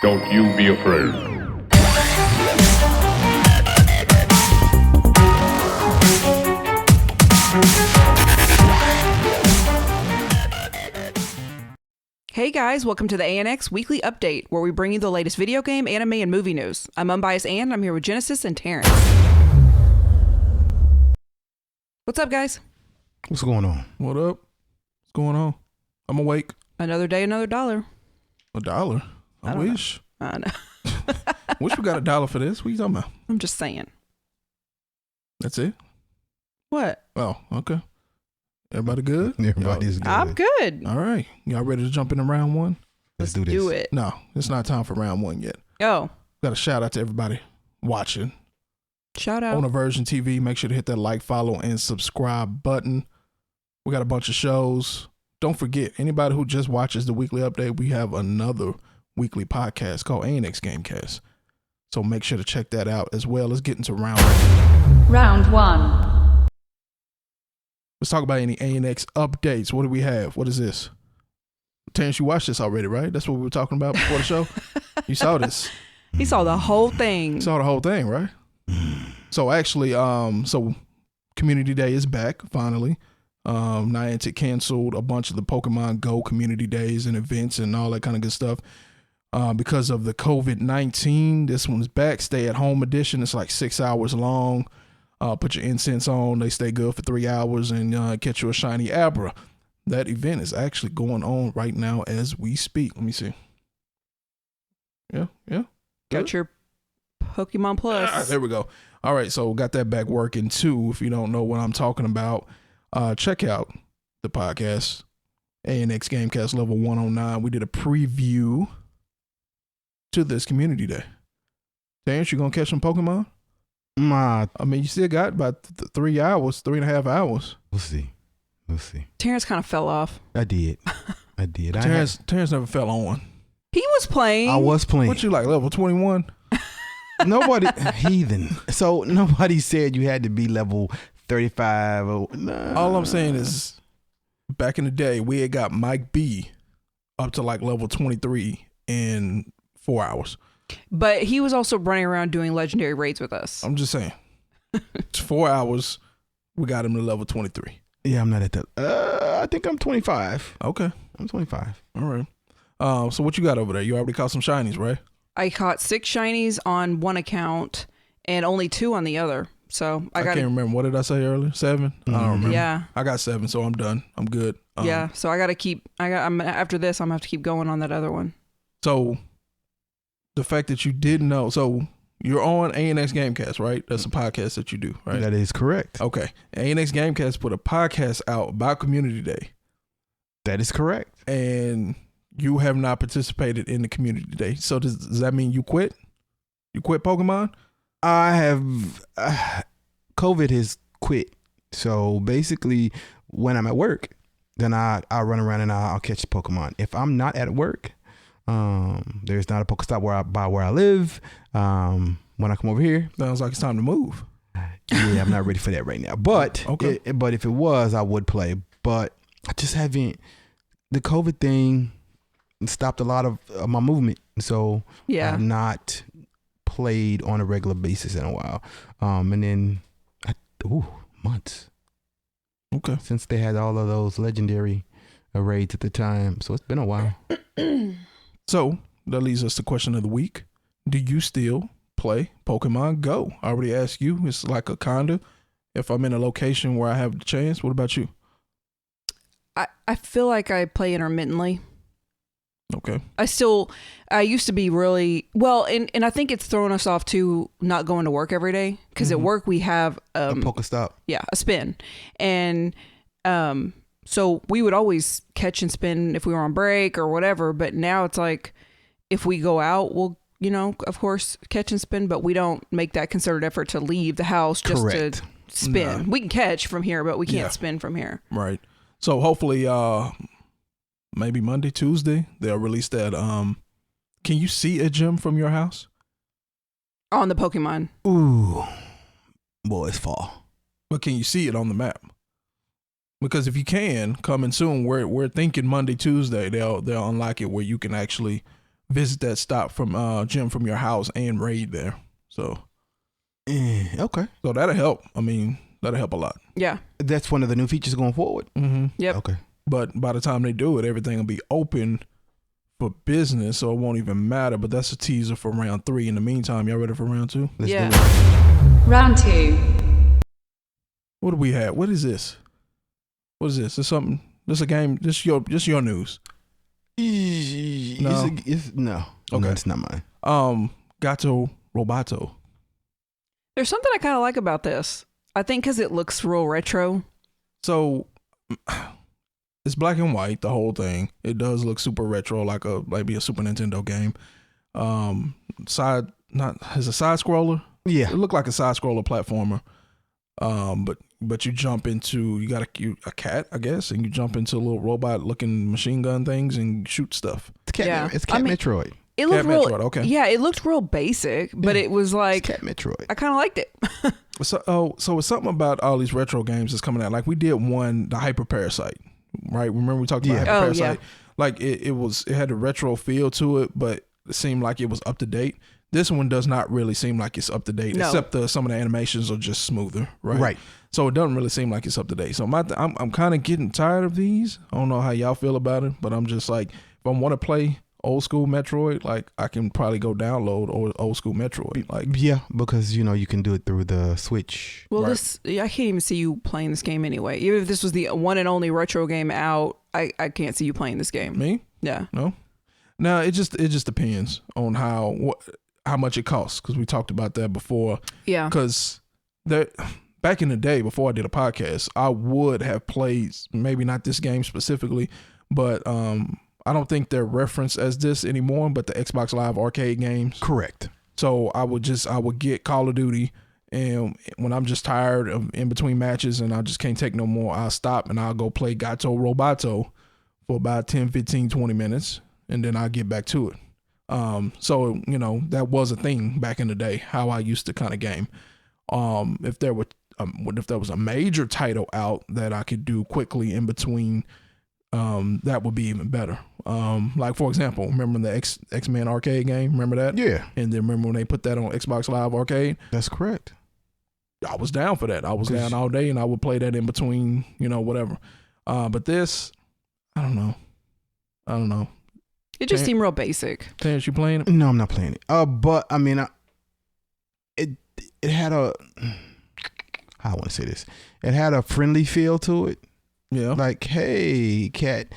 Don't you be afraid. Hey guys, welcome to the ANX Weekly Update, where we bring you the latest video game, anime, and movie news. I'm Unbiased Ann, I'm here with Genesis and Terrence. What's up, guys? What's going on? What up? What's going on? I'm awake. Another day, another dollar. $1? I wish. I know. Wish we got $1 for this. What are you talking about? I'm just saying. That's it? What? Oh, okay. Everybody good? Everybody's good. I'm good. All right. Y'all ready to jump into round one? Let's do this. Do it. No, it's not time for round one yet. Oh, Got a shout out to everybody watching shout out. on AVersion TV. Make sure to hit that like, follow, and subscribe button. We got a bunch of shows. Don't forget, anybody who just watches the weekly update, we have another weekly podcast called ANX Gamecast. So make sure to check that out as well. Let's get into round one. Round one. Let's talk about any ANX updates. What do we have? What is this? Terrence, you watched this already, right? That's what we were talking about before the show? You saw this. He saw the whole thing. You saw the whole thing, right? So actually, so Community Day is back, finally. Niantic canceled a bunch of the Pokemon Go community days and events and all that kind of good stuff. Because of the COVID-19, this one's back. Stay at home edition. It's like 6 hours long. Put your incense on. They stay good for 3 hours and catch you a shiny Abra. That event is actually going on right now as we speak. Let me see. Yeah. Got your Pokemon Plus. There we go. All right, so got that back working too. If you don't know what I'm talking about, check out the podcast, ANX Gamecast Level 109. We did a preview to this Community Day. Terrence, you gonna catch some Pokemon? I mean, you still got about 3 hours, 3.5 hours. We'll see. Terrence kind of fell off. I did. Terrence never fell on. He was playing. I was playing. What you like, level 21? Nobody, heathen. So nobody said you had to be level 35. Or, All I'm saying is, back in the day, we had got Mike B up to like level 23 in 4 hours. But he was also running around doing legendary raids with us. I'm just saying. It's 4 hours. We got him to level 23. Yeah, I'm not at that. I think I'm 25. Okay. I'm 25. All right. So what you got over there? You already caught some shinies, right? I caught 6 shinies on one account and only 2 on the other. So I can't remember. What did I say earlier? 7? I don't remember. Yeah. I got 7, so I'm done. I'm good. Yeah. So I got to keep, after this, I'm going to have to keep going on that other one. So the fact that you didn't know, so you're on ANX Gamecast, right? That's a podcast that you do, right? That is correct. Okay. ANX Gamecast put a podcast out about Community Day. That is correct. And you have not participated in the Community Day. So does that mean you quit? You quit Pokemon? I have, COVID has quit. So basically, when I'm at work, then I run around and I'll catch Pokemon. If I'm not at work, there's not a Pokestop where I live. When I come over here, Sounds like it's time to move. yeah, I'm not ready for that right now. But Okay. But if it was, I would play. But I just haven't. The COVID thing stopped a lot of my movement, so Yeah. I've not played on a regular basis in a while. And then, months. Okay. Since they had all of those legendary raids at the time, so it's been a while. So that leads us to question of the week. Do you still play Pokemon Go? I already asked you. It's like a kinda. If I'm in a location where I have the chance, what about you? I feel like I play intermittently. Okay. I used to be really, well, and I think it's thrown us off to not going to work every day. Because at work we have, A Pokestop. yeah, a spin. And so we would always catch and spin if we were on break or whatever. But now it's like, if we go out, we'll, of course, catch and spin, but we don't make that concerted effort to leave the house just Correct. to spin. No. We can catch from here, but we can't Yeah. spin from here. Right. So hopefully, maybe Monday, Tuesday, they'll release that. Can you see a gym from your house? On the Pokemon. Ooh, boy, it's fall. But can you see it on the map? Because if you can, coming soon, we're thinking Monday, Tuesday, they'll unlock it where you can actually visit that stop from gym from your house and raid there. So Okay. so that'll help. I mean, that'll help a lot. Yeah. That's one of the new features going forward. Mm-hmm. Yep. Okay. But by the time they do it, everything will be open for business, so it won't even matter. But that's a teaser for round 3. In the meantime, y'all ready for round 2? Let's Yeah. do it. Round 2. What do we have? What is this? What is this? This something? This a game? This your news? No. No, Okay. it's not mine. Gato Roboto. There's something I kind of like about this. I think because it looks real retro. So it's black and white, the whole thing. It does look super retro, like maybe a Super Nintendo game. It's a side scroller. Yeah. It looked like a side scroller platformer. But you jump into, you got a cat, I guess, and you jump into little robot looking machine gun things and shoot stuff. It's Cat, Yeah. it's Cat I mean, Metroid. It looked Cat real. Metroid, okay. Yeah, it looked real basic, but Yeah. it was like It's Cat Metroid. I kind of liked it. So it's something about all these retro games that's coming out. Like we did one, the Hyper Parasite, right? Remember we talked about Yeah. Hyper Oh, Parasite? yeah. Like it had a retro feel to it, but it seemed like it was up to date. This one does not really seem like it's up to date, No. except some of the animations are just smoother, right? Right. So it doesn't really seem like it's up to date. So I'm kind of getting tired of these. I don't know how y'all feel about it, but I'm just like, if I want to play old school Metroid, like I can probably go download old school Metroid. Like Yeah, because you can do it through the Switch. Well, Right. I can't even see you playing this game anyway. Even if this was the one and only retro game out, I can't see you playing this game. me, Yeah. no. Now it just depends on how much it costs, because we talked about that before. Yeah. Because back in the day, before I did a podcast, I would have played, maybe not this game specifically, but I don't think they're referenced as this anymore, but the Xbox Live arcade games. Correct. So I would get Call of Duty, and when I'm just tired of in between matches and I just can't take no more, I'll stop and I'll go play Gato Roboto for about 10, 15, 20 minutes, and then I'll get back to it. So that was a thing back in the day, how I used to kind of game. If there was a major title out that I could do quickly in between, that would be even better. Like for example, remember the X-Men arcade game? Remember that? Yeah, And then remember when they put that on Xbox Live Arcade? that's correct. I was down for that. I was down all day and I would play that in between, whatever. But this, I don't know. It just Damn. seemed real basic. Terrence, you playing it? No, I'm not playing it. But I mean, it had a, how I want to say this. It had a friendly feel to it. Yeah. Like, hey, cat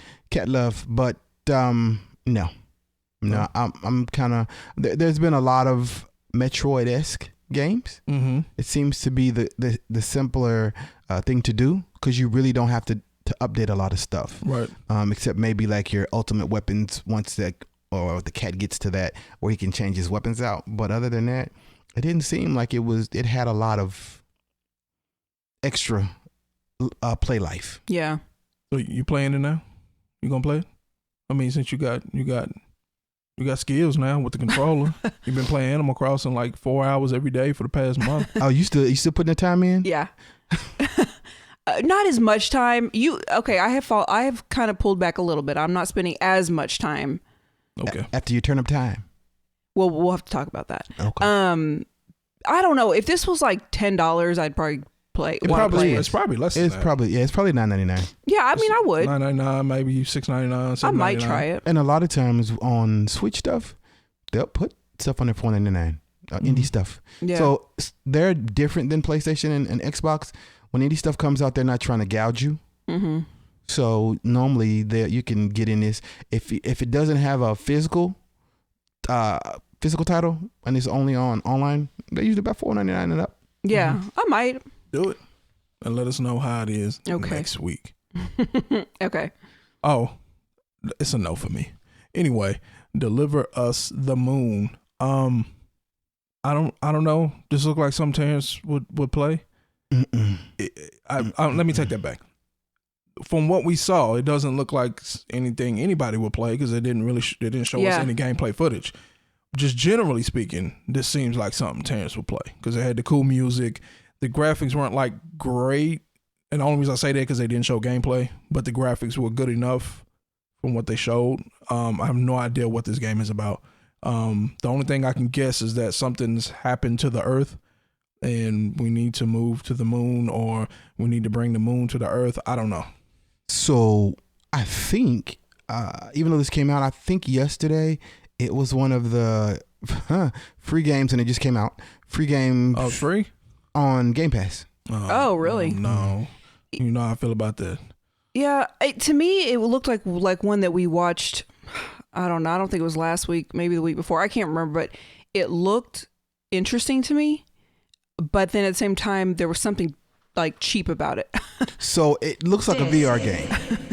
love. But no. I'm kind of. There's been a lot of Metroid-esque games. Mm-hmm. It seems to be the simpler thing to do, because you really don't have to update a lot of stuff. Right. Except maybe like your ultimate weapons once or the cat gets to that where he can change his weapons out. But other than that, it didn't seem like it had a lot of extra play life. Yeah. So you playing it now? You gonna play it? I mean, since you got skills now with the controller. You've been playing Animal Crossing like 4 hours every day for the past month. Oh, you still putting the time in? Yeah. Not as much time. I have kind of pulled back a little bit. I'm not spending as much time. Okay. After you turn up time. Well, we'll have to talk about that. Okay. I don't know. If this was like $10, I'd probably play. It wanna probably play is. It's probably less than It's that. probably $9.99. Yeah, I mean, I would. $9.99, maybe $6.99. I might $7.99. try it. And a lot of times on Switch stuff, they'll put stuff on there for $4.99. Indie stuff. Yeah. So they're different than PlayStation and Xbox. When indie stuff comes out, they're not trying to gouge you. Mm-hmm. So normally you can get in this. If it doesn't have a physical title and it's only on online, they're usually about $4.99 and up. Yeah, I might. Do it. And let us know how it is Okay. next week. Okay. Oh, it's a no for me. Anyway, Deliver Us the Moon. I don't know. This look like something Terrence would play. Let me take that back. From what we saw, it doesn't look like anything anybody would play, because they didn't show us any gameplay footage. Just generally speaking, this seems like something Terrence would play, because it had the cool music. The graphics weren't like great, and the only reason I say that because they didn't show gameplay, but the graphics were good enough from what they showed. I have no idea what this game is about. The only thing I can guess is that something's happened to the Earth and we need to move to the moon, or we need to bring the moon to the Earth. I don't know. So I think, even though this came out, I think yesterday, it was one of the free games, and it just came out. Free game. Oh, free? On Game Pass. Oh, really? No. You know how I feel about that. Yeah, to me, it looked like one that we watched. I don't know. I don't think it was last week, maybe the week before. I can't remember, but it looked interesting to me. But then at the same time, there was something like cheap about it. So it looks like a VR game.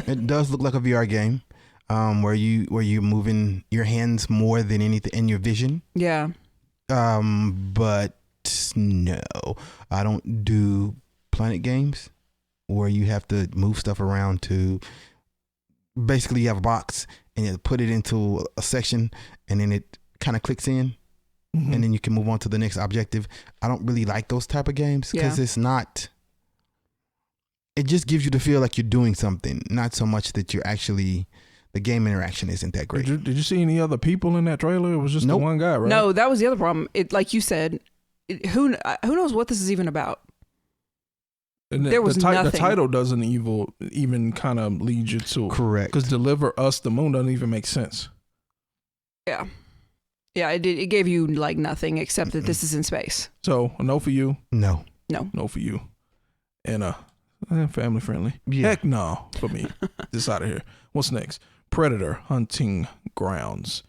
It does look like a VR game, where you're moving your hands more than anything in your vision. Yeah. But no, I don't do Planet games where you have to move stuff around to. Basically, you have a box and you put it into a section, and then it kind of clicks in. Mm-hmm. And then you can move on to the next objective. I don't really like those type of games because it's not. It just gives you the feel like you're doing something, not so much that you're actually. The game interaction isn't that great. Did you see any other people in that trailer? It was just the one guy, right? No, that was the other problem. It, like you said, who knows what this is even about? And there was nothing. The title doesn't even kind of lead you to it. Correct. Because deliver us the moon doesn't even make sense. Yeah. Yeah, it did. It gave you like nothing except that this is in space. So a no for you. No for you. And family friendly. Yeah. Heck no for me. This out of here. What's next? Predator Hunting Grounds.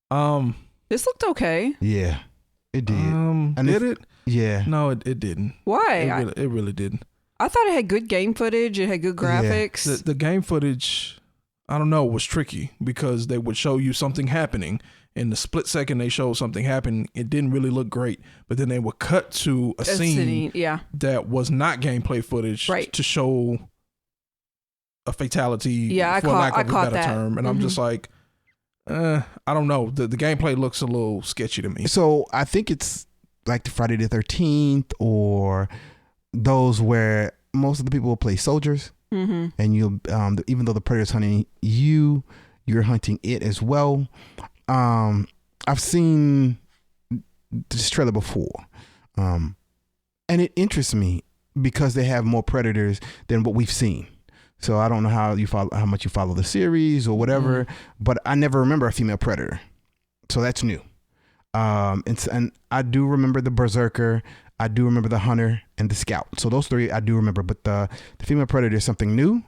This looked okay. Yeah, it did. And did it? Yeah. No, it didn't. Why? It really didn't. I thought it had good game footage. It had good graphics. Yeah. The game footage, I don't know, was tricky because they would show you something happening. In the split second they showed something happen, it didn't really look great. But then they would cut to a scene that was not gameplay footage to show a fatality, for lack of a better term. And I'm just like, I don't know. The gameplay looks a little sketchy to me. So I think it's like the Friday the 13th or those where most of the people will play soldiers, and you'll even though the predator's hunting you, you're hunting it as well. I've seen this trailer before, and it interests me because they have more predators than what we've seen. So I don't know how much you follow the series or whatever, but I never remember a female predator, so that's new. And I do remember the berserker, I do remember the hunter and the scout. So those three I do remember, but the female predator is something new.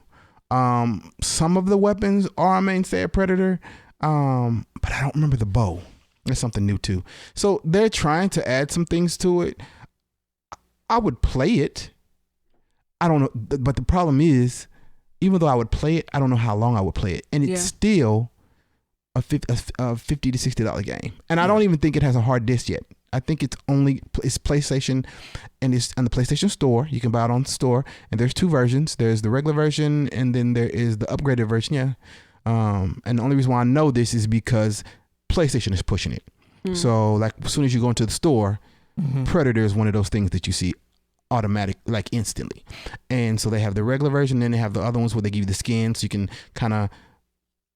Some of the weapons are a mainstay predator. But I don't remember the bow. That's something new too. So they're trying to add some things to it. I would play it. I don't know. But the problem is, even though I would play it, I don't know how long I would play it. And it's still a $50 to $60 game. And I don't even think it has a hard disk yet. I think it's PlayStation, and it's on the PlayStation Store. You can buy it on the store. And there's two versions. There's the regular version, and then there is the upgraded version. Yeah. And the only reason why I know this is because PlayStation is pushing it. So like as soon as you go into the store, Predator is one of those things that you see automatic, like instantly. And so they have the regular version, then they have the other ones where they give you the skins, so you can kind of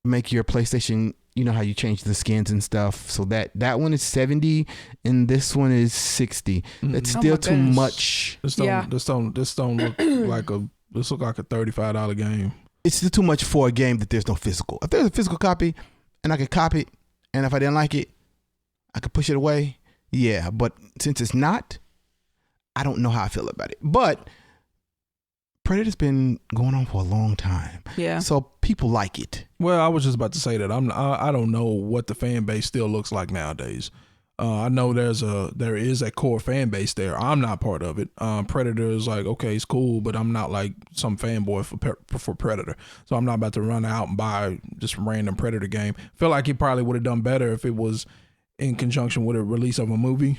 make your PlayStation, you know how you change the skins and stuff. So that one is 70 and this one is 60. It's still too much. This don't look like a $35 game. It's still too much for a game that there's no physical. If there's a physical copy and I could copy it, and if I didn't like it, I could push it away. Yeah, but since it's not, I don't know how I feel about it. But Predator's been going on for a long time. Yeah. So people like it. Well, I was just about to say that I don't know what the fan base still looks like nowadays. I know there is a core fan base there. I'm not part of it. Predator is like, okay, it's cool, but I'm not like some fanboy for Predator. So I'm not about to run out and buy just a random Predator game. Feel like he probably would have done better if it was in conjunction with a release of a movie.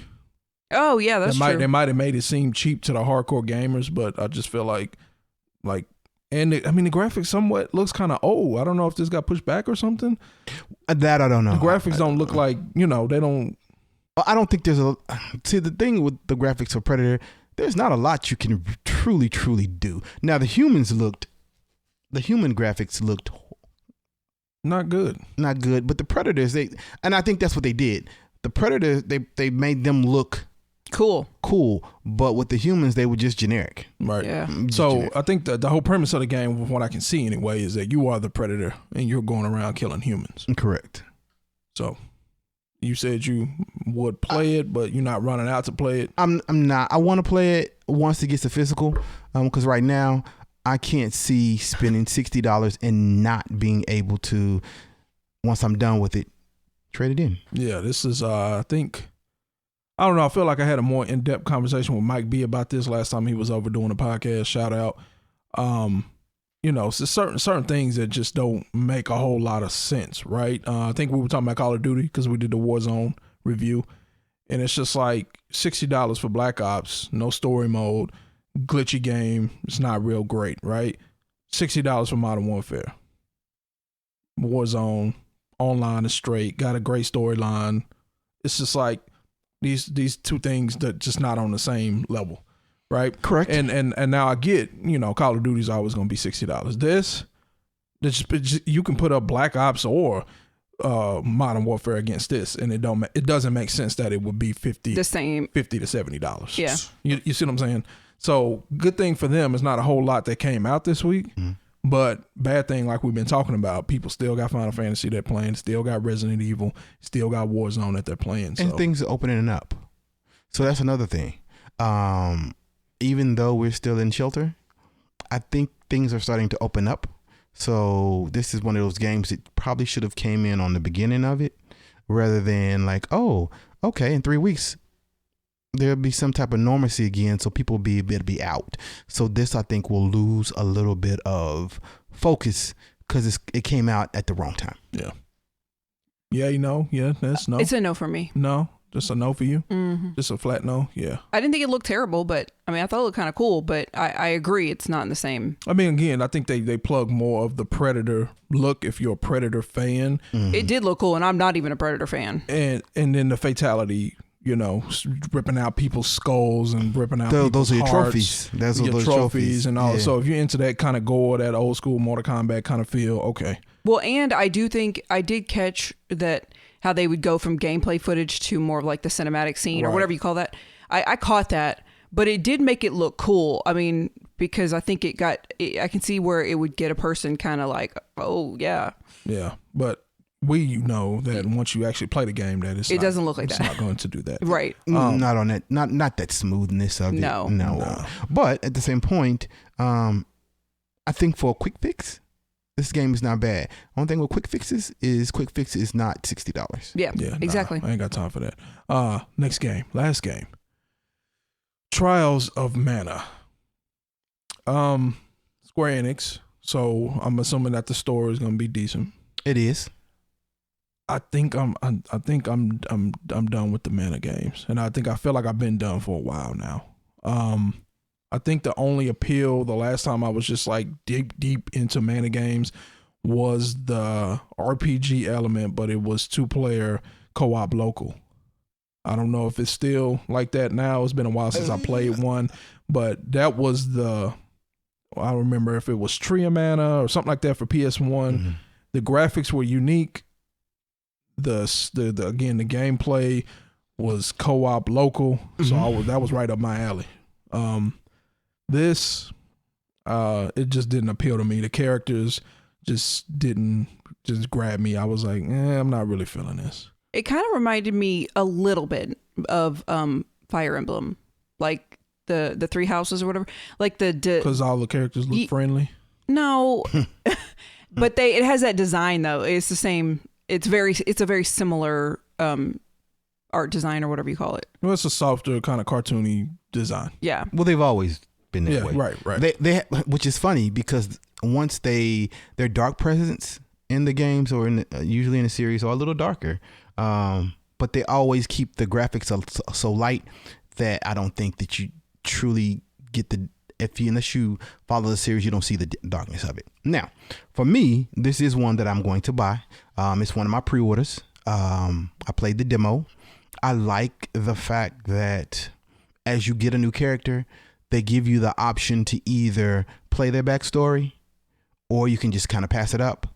Oh yeah, that's true. They might have made it seem cheap to the hardcore gamers, but I just feel like, and the graphics somewhat looks kind of old. I don't know if this got pushed back or something. That I don't know. The graphics don't look like, they don't. I don't think there's see the thing with the graphics for Predator, there's not a lot you can truly do. Now the human graphics looked Not good. Not good. But the Predators, and I think that's what they did. The Predators, they made them look cool, but with the humans, they were just generic. Right. Yeah. So generic. I think the whole premise of the game, from what I can see anyway, is that you are the Predator and you're going around killing humans. Correct. So you said you would play it, but you're not running out to play it. I'm not. I want to play it once it gets to physical, because right now I can't see spending $60 and not being able to, once I'm done with it, trade it in. Yeah, this is I think, I don't know, I feel like I had a more in-depth conversation with Mike B about this last time he was over doing a podcast. Shout out. You know, so certain things that just don't make a whole lot of sense, right? I think we were talking about Call of Duty because we did the Warzone review, and it's just like $60 for Black Ops, no story mode, glitchy game. It's not real great, right? $60 for Modern Warfare. Warzone, online is straight, got a great storyline. It's just like these two things that just not on the same level. Right. Correct. And now I get, you know, Call of Duty's always going to be $60. This you can put up Black Ops or Modern Warfare against this, and it doesn't make sense that it would be $50 to $70. Yeah. You see what I'm saying? So good thing for them is not a whole lot that came out this week, but bad thing, like we've been talking about, people still got Final Fantasy they're playing, still got Resident Evil, still got Warzone that they're playing. So. And things are opening up. So that's another thing. Even though we're still in shelter, I think things are starting to open up. So this is one of those games that probably should have came in on the beginning of it rather than like, oh, okay, in 3 weeks, there'll be some type of normalcy again. So people will be able to be out. So this, I think, will lose a little bit of focus because it came out at the wrong time. Yeah. Yeah, you know, yeah, that's no. It's a no for me. No. Just a no for you? Mm-hmm. Just a flat no? Yeah. I didn't think it looked terrible, but I mean, I thought it looked kind of cool, but I agree. It's not in the same. I mean, again, I think they plug more of the Predator look if you're a Predator fan. Mm-hmm. It did look cool, and I'm not even a Predator fan. And then the fatality, you know, ripping out people's skulls and ripping out those are your hearts, trophies. Those are your those trophies and all. Yeah. So if you're into that kind of gore, that old school Mortal Kombat kind of feel, okay. Well, and I do think I did catch that how they would go from gameplay footage to more of like the cinematic scene or whatever you call that. I caught that, but it did make it look cool. I mean, because I think I can see where it would get a person kind of like, oh yeah. Yeah, but we know that once you actually play the game, that it doesn't look like it's that. not going to do that. Right. Not on that, not that smoothness of it. No. But at the same point, I think for a quick fix, this game is not bad. One thing with quick fixes is not $60. Yeah, exactly. I ain't got time for that. Next game, last game. Trials of Mana. Square Enix. So I'm assuming that the store is gonna be decent. It is. I think I'm done with the Mana games, and I feel like I've been done for a while now. I think the only appeal the last time I was just like deep into Mana games was the RPG element, but it was 2-player co-op local. I don't know if it's still like that now. It's been a while since I played one, but that was I remember if it was Tree of Mana or something like that for PS1. Mm-hmm. The graphics were unique. The gameplay was co-op local, so that was right up my alley. This it just didn't appeal to me. The characters just didn't grab me. I was like, I'm not really feeling this. It kind of reminded me a little bit of Fire Emblem, like the 3 houses or whatever, like because all the characters look friendly. No, but it has that design though. It's the same. It's a very similar art design or whatever you call it. Well, it's a softer kind of cartoony design. Yeah. Well, they've always been that way. Right. They which is funny because once their dark presence in the games or usually in the series are a little darker, but they always keep the graphics so light that I don't think that you truly get unless you follow the series, you don't see the darkness of it. Now, for me, this is one that I'm going to buy. It's one of my pre-orders. I played the demo. I like the fact that as you get a new character, they give you the option to either play their backstory or you can just kind of pass it up.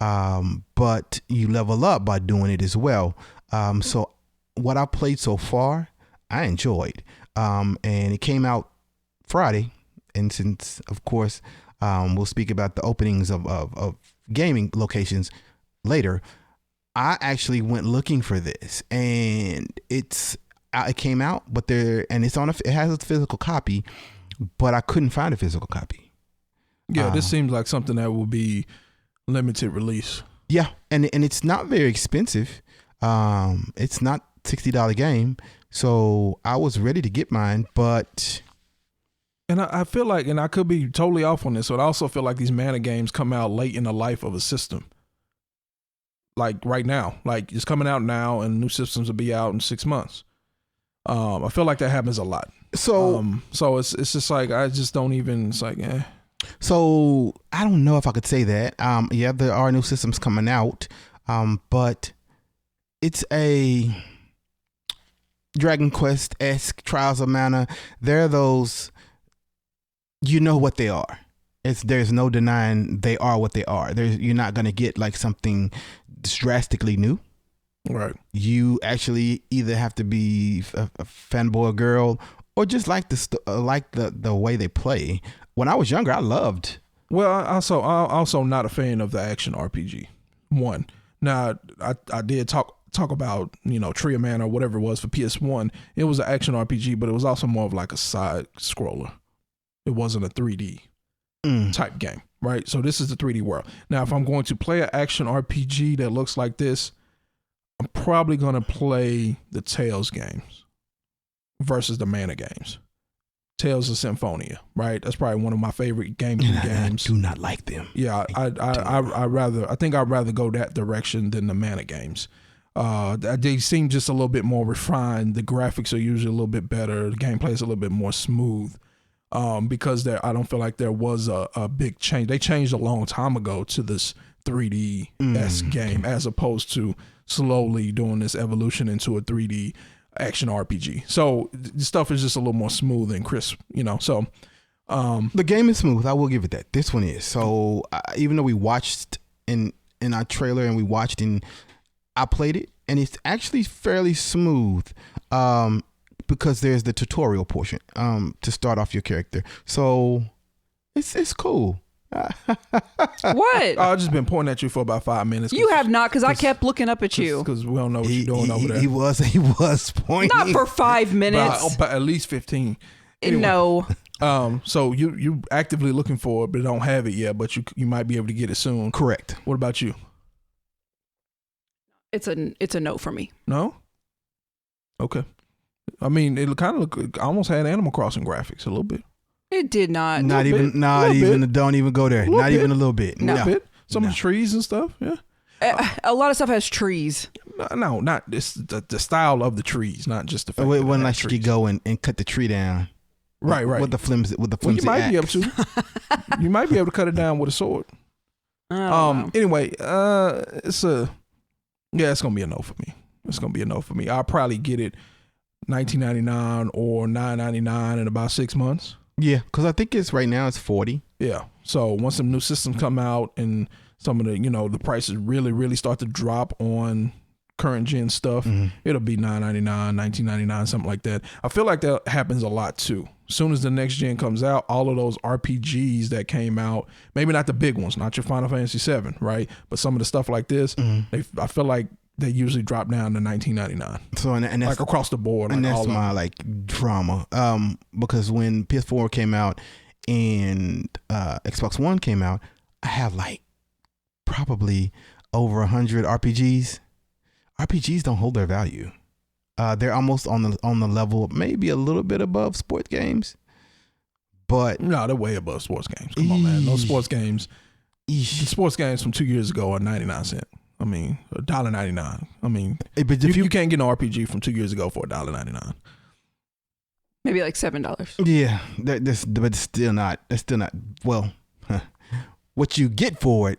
but you level up by doing it as well. So what I played so far, I enjoyed. And it came out Friday. And since, of course, we'll speak about the openings of gaming locations later, I actually went looking for this, and it came out, but it has a physical copy, but I couldn't find a physical copy. Yeah, this seems like something that will be limited release. Yeah, and it's not very expensive. It's not $60 game, so I was ready to get mine, but. And I feel like, and I could be totally off on this, but I also feel like these mana games come out late in the life of a system. Like right now, like it's coming out now, and new systems will be out in 6 months. I feel like that happens a lot. So it's just like I just don't even. It's like, eh. So I don't know if I could say that. Yeah, there are new systems coming out, but it's a Dragon Quest-esque Trials of Mana. They're those. You know what they are. There's no denying they are what they are. You're not gonna get like something drastically new. Right. You actually either have to be a fanboy girl or just like the way they play. When I was younger, I loved. Well, I'm also not a fan of the action RPG. One. Now, I did talk about, Tree of Mana or whatever it was for PS1. It was an action RPG, but it was also more of like a side scroller. It wasn't a 3D type game, right? So this is the 3D world. Now, if I'm going to play an action RPG that looks like this, I'm probably going to play the Tales games versus the Mana games. Tales of Symphonia, right? That's probably one of my favorite games. I do not like them. Yeah, I think I'd rather go that direction than the Mana games. They seem just a little bit more refined. The graphics are usually a little bit better. The gameplay is a little bit more smooth. Because I don't feel like there was a big change. They changed a long time ago to this 3D-esque game, as opposed to slowly doing this evolution into a 3D action RPG. So the stuff is just a little more smooth and crisp, So the game is smooth. I will give it that. This one is. So even though we watched in our trailer and I played it, and it's actually fairly smooth. Because there's the tutorial portion to start off your character, so it's cool. What? I've just been pointing at you for about 5 minutes. You have not, because I kept looking up at you. Because we don't know what you're doing over there. He was pointing. Not for 5 minutes. But at least 15. Anyway. No. So you actively looking for it, but don't have it yet. But you might be able to get it soon. Correct. What about you? It's a no for me. No. Okay. I mean, it kind of almost had Animal Crossing graphics a little bit. It did not. Not even. Don't even go there. Not even a little bit. No. Bit. Some of the trees and stuff. Yeah. A lot of stuff has trees. No, not this. The style of the trees, not just the fact. It wasn't like you could go and cut the tree down. Right. With the flimsy. Well, you might be able to. You might be able to cut it down with a sword. Anyway, it's gonna be a no for me. It's gonna be a no for me. I'll probably get it $19.99 or $9.99 in about 6 months. Yeah, because I think it's right now it's $40. Yeah. So once some new systems come out and some of the the prices really start to drop on current gen stuff, it'll be $9.99, $19.99, something like that. I feel like that happens a lot too. As soon as the next gen comes out, all of those RPGs that came out, maybe not the big ones, not your Final Fantasy VII, right? But some of the stuff like this, I feel like they usually drop down to $19.99. So and that's like across the board, and that's my drama. Because when PS4 came out and Xbox One came out, I have probably over 100 RPGs. RPGs don't hold their value. They're almost on the level, maybe a little bit above sports games, but no, they're way above sports games. Come on, man, those sports games. The sports games from 2 years ago are 99 cents. I mean, $1.99. I mean, but if you can't get an RPG from 2 years ago for $1.99. Maybe like $7. Yeah, but it's still not. That's still not. Well, what you get for it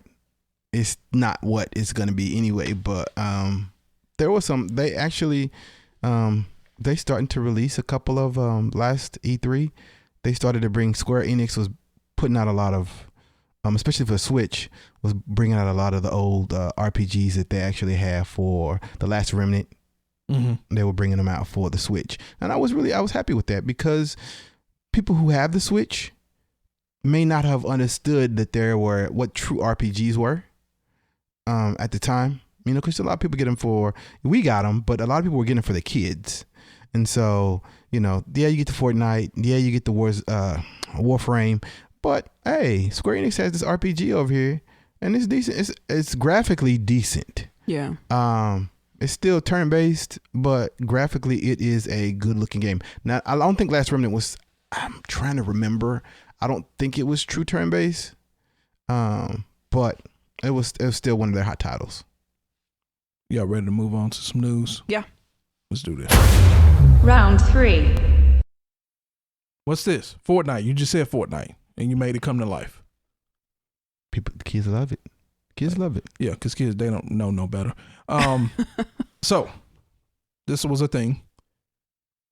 is not what it's going to be anyway. But there was some. They actually, they starting to release a couple of last E3. They started to bring. Square Enix was putting out a lot of especially for Switch, was bringing out a lot of the old RPGs that they actually have for The Last Remnant. Mm-hmm. They were bringing them out for the Switch, and I was happy with that, because people who have the Switch may not have understood that what true RPGs were at the time. You know, because a lot of people we got them, but a lot of people were getting them for the kids. And so, you know, yeah, you get the Fortnite, yeah, you get the Warframe, but hey, Square Enix has this RPG over here, and it's decent. It's graphically decent. Yeah. It's still turn-based, but graphically it is a good-looking game. Now, I don't think Last Remnant was, I'm trying to remember, I don't think it was true turn-based, but it was still one of their hot titles. Y'all ready to move on to some news? Yeah. Let's do this. Round 3. What's this? Fortnite. You just said Fortnite, and you made it come to life. The kids love it. Kids love it. Yeah, because kids, they don't know no better. So, this was a thing.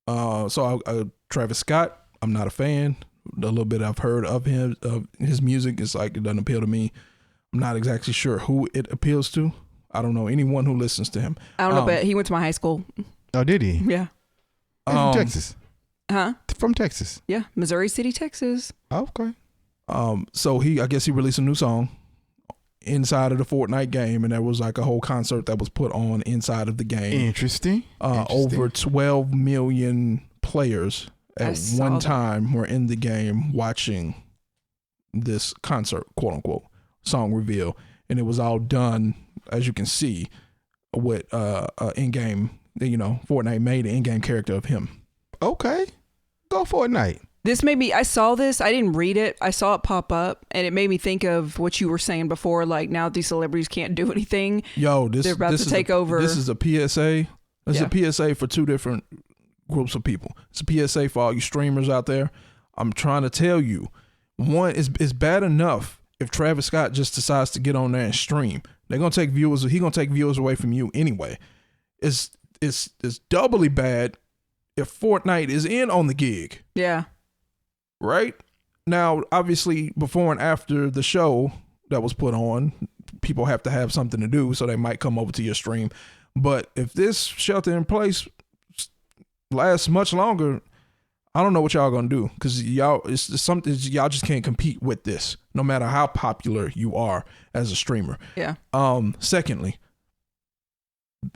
Travis Scott, I'm not a fan. A little bit I've heard of him, of his music, it's like it doesn't appeal to me. I'm not exactly sure who it appeals to. I don't know anyone who listens to him. I don't know, but he went to my high school. Oh, did he? Yeah. From Texas. Huh? From Texas. Yeah, Missouri City, Texas. Oh, okay. So I guess he released a new song inside of the Fortnite game, and there was like a whole concert that was put on inside of the game. Interesting. Over 12 million players at one time were in the game watching this concert, quote unquote, song reveal, and it was all done, as you can see, with in-game. You know, Fortnite made an in-game character of him. Okay, go Fortnite. This made me, I saw this, I didn't read it, I saw it pop up, and it made me think of what you were saying before, like now these celebrities can't do anything. Yo, they're about to take over. This is a PSA. It's a PSA for two different groups of people. It's a PSA for all you streamers out there. I'm trying to tell you, one, it's bad enough if Travis Scott just decides to get on there and stream. They're gonna take viewers. He's gonna take viewers away from you anyway. It's doubly bad if Fortnite is in on the gig. Yeah. Right? Now, obviously, before and after the show that was put on, people have to have something to do, so they might come over to your stream. But if this shelter in place lasts much longer, I don't know what y'all gonna do, because it's something y'all just can't compete with this, no matter how popular you are as a streamer. Yeah. Secondly,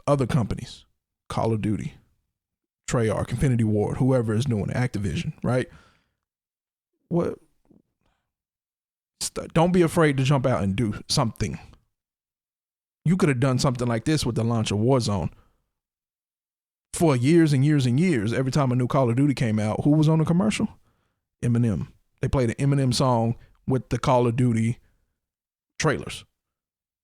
other companies, Call of Duty, Treyarch, Infinity Ward, whoever is doing it, Activision, right? What? Don't be afraid to jump out and do something. You could have done something like this with the launch of Warzone. For years and years and years, every time a new Call of Duty came out, who was on the commercial? Eminem. They played an Eminem song with the Call of Duty trailers.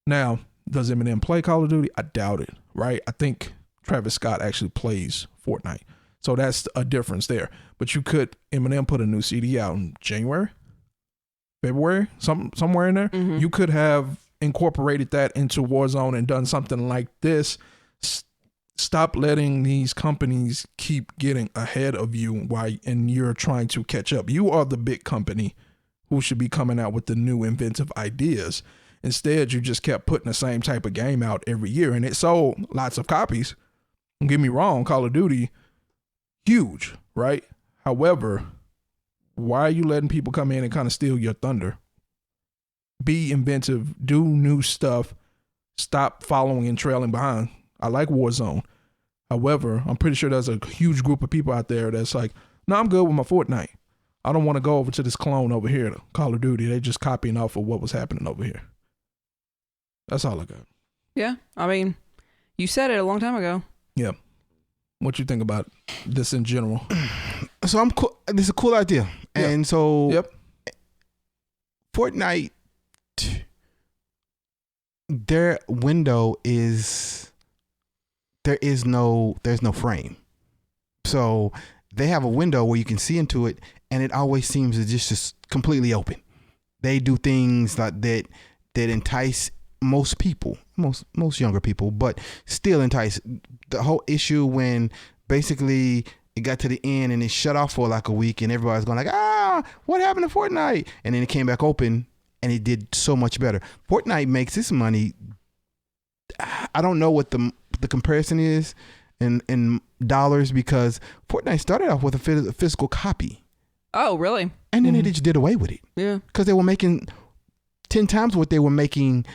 Now, does Eminem play Call of Duty? I doubt it, right? I think Travis Scott actually plays Fortnite. So that's a difference there. But Eminem put a new CD out in January, February, somewhere in there. Mm-hmm. You could have incorporated that into Warzone and done something like this. Stop letting these companies keep getting ahead of you and you're trying to catch up. You are the big company who should be coming out with the new inventive ideas. Instead, you just kept putting the same type of game out every year, and it sold lots of copies. Don't get me wrong, Call of Duty, huge, right? However, why are you letting people come in and kind of steal your thunder? Be inventive, do new stuff, stop following and trailing behind. I like Warzone. However, I'm pretty sure there's a huge group of people out there that's like, no, I'm good with my Fortnite. I don't want to go over to this clone over here, Call of Duty. They just copying off of what was happening over here. That's all I got. Yeah. I mean, you said it a long time ago. Yeah. What you think about this in general? So I'm cool. This is a cool idea. Yeah. And so Fortnite, their window is, there's no frame. So they have a window where you can see into it, and it always seems to just completely open. They do things like that entice most people, most younger people, but still entice. The whole issue when basically it got to the end and it shut off for like a week and everybody's going like, what happened to Fortnite? And then it came back open and it did so much better. Fortnite makes its money. I don't know what the comparison is in dollars, because Fortnite started off with a physical copy. Oh, really? And then they just did away with it. Yeah. Because they were making 10 times what they were making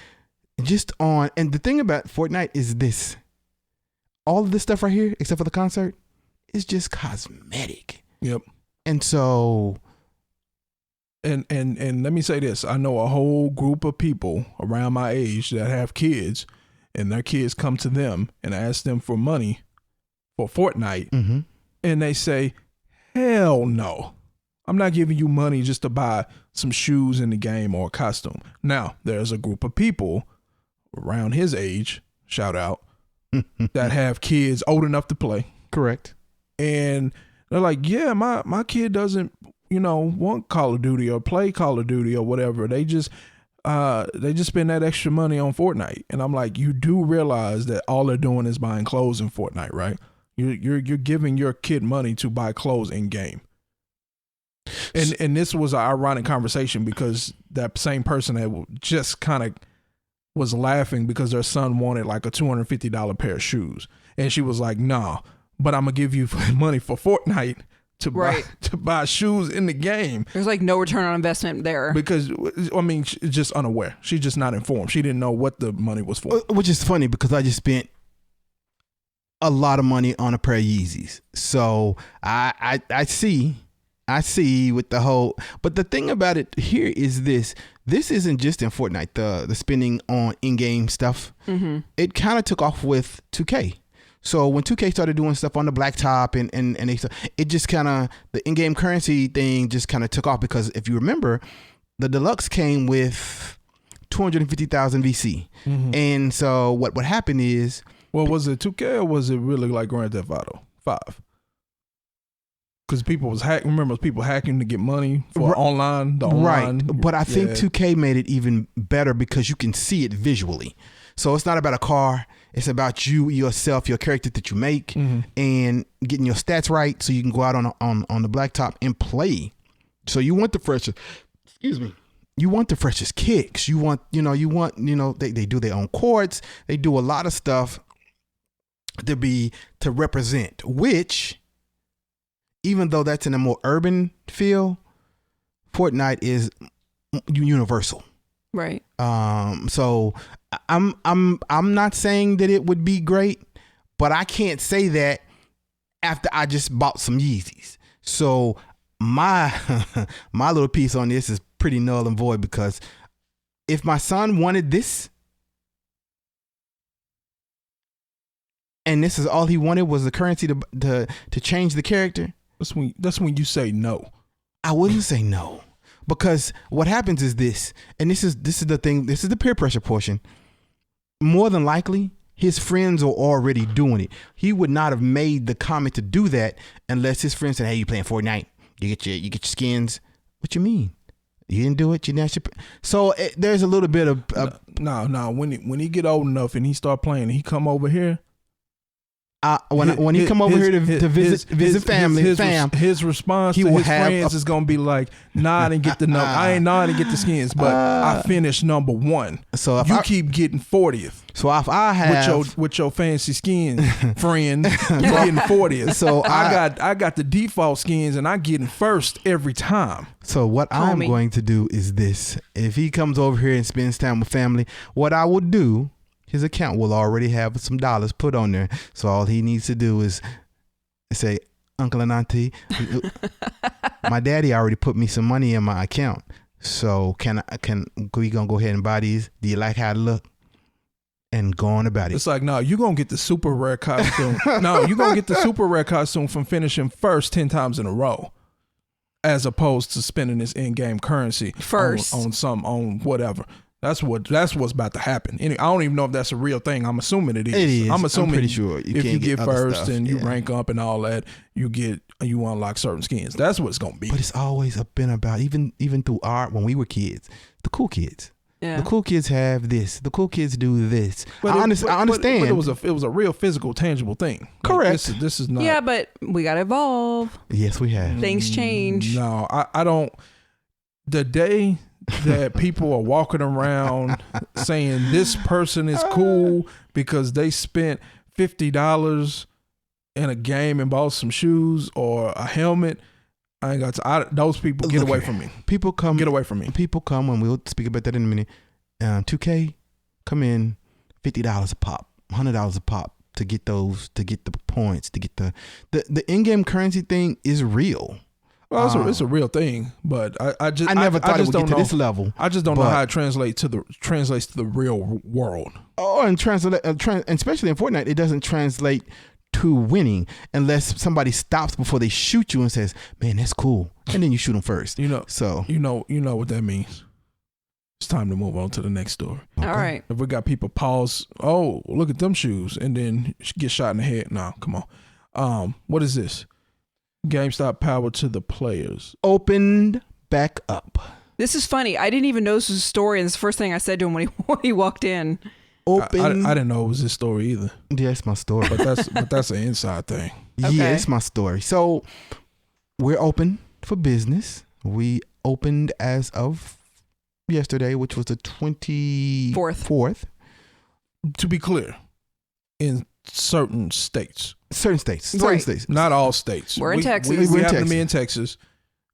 just on. And the thing about Fortnite is this. All of this stuff right here, except for the concert, is just cosmetic. Yep. And so. And let me say this. I know a whole group of people around my age that have kids, and their kids come to them and ask them for money for Fortnite. Mm-hmm. And they say, hell no. I'm not giving you money just to buy some shoes in the game or a costume. Now, there's a group of people around his age, shout out, that have kids old enough to play. Correct. And they're like, yeah, my kid doesn't, want Call of Duty or play Call of Duty or whatever. They just spend that extra money on Fortnite. And I'm like, you do realize that all they're doing is buying clothes in Fortnite, right? You're giving your kid money to buy clothes in game. And this was an ironic conversation, because that same person that just kind of was laughing because their son wanted like a $250 pair of shoes. And she was like, nah, but I'm going to give you money for Fortnite to buy shoes in the game. There's like no return on investment there. Because, I mean, she's just unaware. She's just not informed. She didn't know what the money was for. Which is funny, because I just spent a lot of money on a pair of Yeezys. So I see with the whole, but the thing about it here is this isn't just in Fortnite, the spending on in-game stuff. Mm-hmm. It kind of took off with 2K. So when 2K started doing stuff on the blacktop and it just kind of, the in-game currency thing just kind of took off, because if you remember, the deluxe came with 250,000 VC. Mm-hmm. And so what happened is, well, was it 2K or was it really like Grand Theft Auto 5? Because people was hacking. Remember, people hacking to get money for the online. Right, but I think 2K made it even better because you can see it visually. So it's not about a car. It's about you, yourself, your character that you make, mm-hmm. and getting your stats right so you can go out on the blacktop and play. So you want the freshest. Excuse me. You want the freshest kicks. You want they do their own chords. They do a lot of stuff to represent, which, even though that's in a more urban feel, Fortnite is universal. Right. So I'm not saying that it would be great, but I can't say that after I just bought some Yeezys. So my little piece on this is pretty null and void, because if my son wanted this, and this is all he wanted was the currency to change the character, that's when you say no. I wouldn't say no, because what happens is this, and this is the thing. This is the peer pressure portion. More than likely, his friends are already doing it. He would not have made the comment to do that unless his friends said, "Hey, you playing Fortnite? You get your skins." What you mean? You didn't do it. You didn't. So there's a little bit of no. When he get old enough and he start playing, and he come over here. When he come over here to visit family, his response to his friends is gonna be like, "Nah, I didn't get the number. I didn't get the skins, but I finished number 1. So if you keep getting 40th. So if I have with your fancy skins, friend, you getting 40th. So I got the default skins, and I getting first every time. So what I'm going to do is this: if he comes over here and spends time with family, what I will do. His account will already have some dollars put on there. So all he needs to do is say, "Uncle and Auntie, my daddy already put me some money in my account. So we gonna go ahead and buy these? Do you like how it look?" And go on about it. It's like, no, you're gonna get the super rare costume. No, you're gonna get the super rare costume from finishing first 10 times in a row, as opposed to spending this in-game currency first on whatever. That's what's about to happen. I don't even know if that's a real thing. I'm assuming it is. It is. I'm assuming pretty sure if you get first stuff, and you rank up and all that, you unlock certain skins. That's what it's gonna be. But it's always been about, even through art when we were kids, the cool kids. Yeah. The cool kids have this. The cool kids do this. I understand. But it was a real physical, tangible thing. Correct. Like this is not. Yeah, but we gotta evolve. Yes, we have. Things change. No, I don't. The day that people are walking around saying this person is cool because they spent $50 in a game and bought some shoes or a helmet. I ain't got those people. Get away from me. People come. Get away from me. People come, and we'll speak about that in a minute. 2K come in $50 a pop, $100 a pop to get the points, to get the in-game currency thing is real. Well, it's a real thing, but I never thought it would get to this level. I just don't know how it translates to the real world. Oh, and especially in Fortnite, it doesn't translate to winning unless somebody stops before they shoot you and says, "Man, that's cool," and then you shoot them first. You know What that means. It's time to move on to the next story. Okay. All right. If we got people pause, oh, look at them shoes, and then get shot in the head. No, come on. What is this? GameStop power to the players. Opened back up. This is funny. I didn't even know this was a story, and it's the first thing I said to him when he walked in. I didn't know it was this story either. Yeah, it's my story. But that's an inside thing. Okay. Yeah, it's my story. So we're open for business. We opened as of yesterday, which was the 24th. To be clear, in certain states. Certain states. Not all states. We're in Texas. We happen to be in Texas,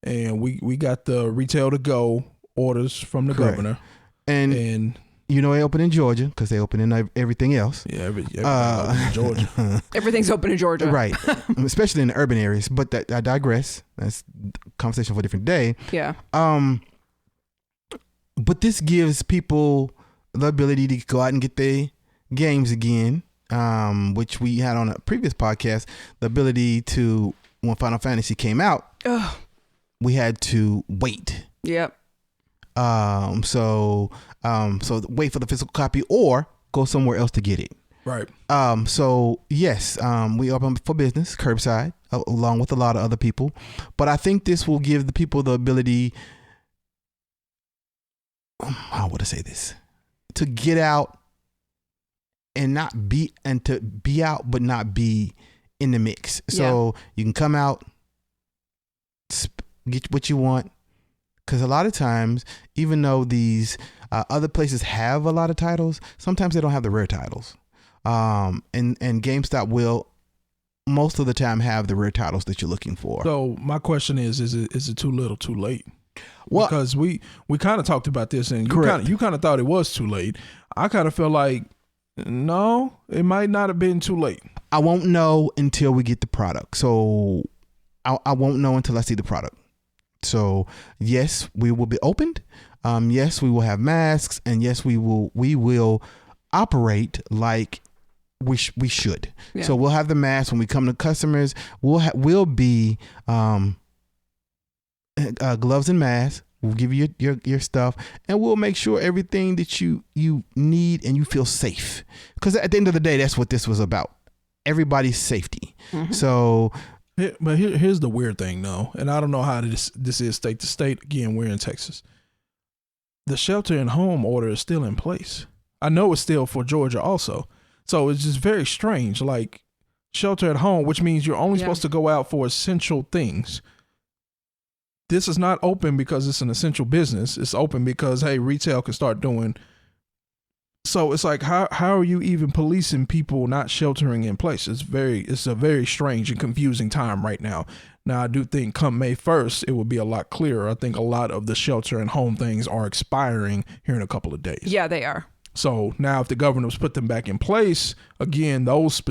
and we got the retail to go orders from the governor. And you know they open in Georgia because they open in everything else. Yeah, everything open in Georgia. Everything's open in Georgia. Right. Especially in the urban areas. But I digress. That's a conversation for a different day. Yeah. But this gives people the ability to go out and get their games again, which we had on a previous podcast. The ability to, when Final Fantasy came out, we had to wait. Yep. So wait for the physical copy or go somewhere else to get it. Right. So yes, we open for business, curbside, along with a lot of other people. But I think this will give the people the ability, how would I say this, to get out and to be out, but not be in the mix. So you can come out, get what you want. Because a lot of times, even though these other places have a lot of titles, sometimes they don't have the rare titles. And GameStop will most of the time have the rare titles that you're looking for. So my question is it too little, too late? Well, because we kind of talked about this, and you kind of thought it was too late. I kind of feel like no, it might not have been too late. I won't know until we get the product. So I won't know until I see the product. So yes, we will be opened. Yes, we will have masks, and yes, we will operate like we should. Yeah. So we'll have the masks when we come to customers. We'll be gloves and masks. We'll give you your stuff, and we'll make sure everything that you need and you feel safe. Because at the end of the day, that's what this was about. Everybody's safety. Mm-hmm. So. But here's the weird thing, though, and I don't know how this is state to state. Again, we're in Texas. The shelter and home order is still in place. I know it's still for Georgia also. So it's just very strange. Like shelter at home, which means you're only supposed to go out for essential things. This is not open because it's an essential business. It's open because, hey, retail can start doing. So it's like, how are you even policing people not sheltering in place? It's a very strange and confusing time right now. Now, I do think come May 1st, it will be a lot clearer. I think a lot of the shelter and home things are expiring here in a couple of days. Yeah, they are. So now if the governor's put them back in place, again, those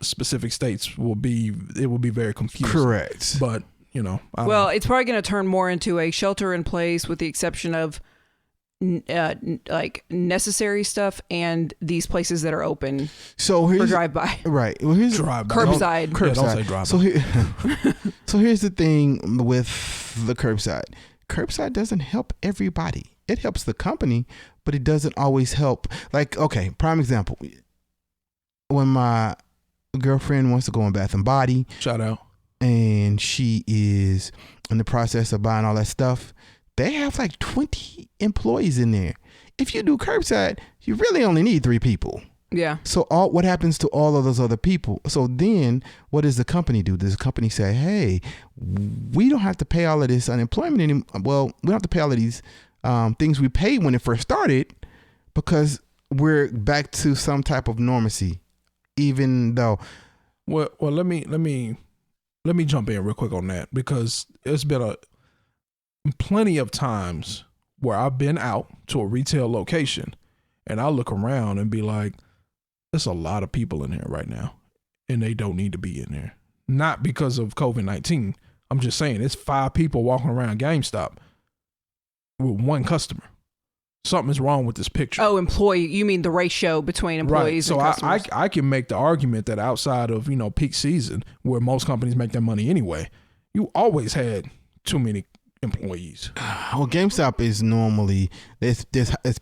specific states will be very confusing. Correct. But, it's probably going to turn more into a shelter in place with the exception of like necessary stuff and these places that are open for drive-by. Right. Well, here's drive-by. Curbside. Don't say drive-by. So here's the thing with the curbside. Curbside doesn't help everybody. It helps the company, but it doesn't always help. Like, okay, prime example. When my girlfriend wants to go in Bath and Body. Shout out. And she is in the process of buying all that stuff. They have like 20 employees in there. If you do curbside, you really only need 3 people. Yeah. So what happens to all of those other people? So then what does the company do? Does the company say, hey, we don't have to pay all of this unemployment anymore? Well, we don't have to pay all of these things we paid when it first started, because we're back to some type of normalcy, even though. Well, let me jump in real quick on that, because it's been plenty of times where I've been out to a retail location and I look around and be like, there's a lot of people in here right now and they don't need to be in there. Not because of COVID-19. I'm just saying it's 5 people walking around GameStop with 1 customer. Something's wrong with this picture. Oh, employee. You mean the ratio between employees and customers? So I can make the argument that outside of, peak season where most companies make their money anyway, you always had too many employees. Well, GameStop is normally there's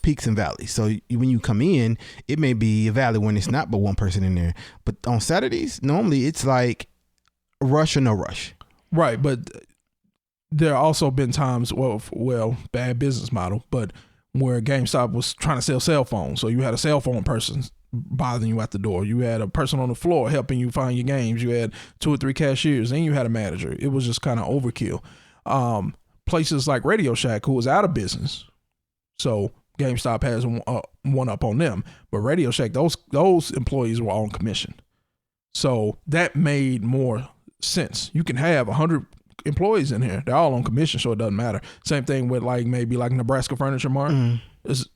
peaks and valleys. So when you come in, it may be a valley when it's not but 1 person in there. But on Saturdays, normally it's like rush or no rush. Right, but there have also been times, well, bad business model, but where GameStop was trying to sell cell phones. So you had a cell phone person bothering you at the door. You had a person on the floor helping you find your games. You had 2 or 3 cashiers, and you had a manager. It was just kind of overkill. Places like Radio Shack, who was out of business, so GameStop has one up on them. But Radio Shack, those employees were on commission, so that made more sense. You can have 100 employees in here; they're all on commission, so it doesn't matter. Same thing with maybe Nebraska Furniture Mart. There's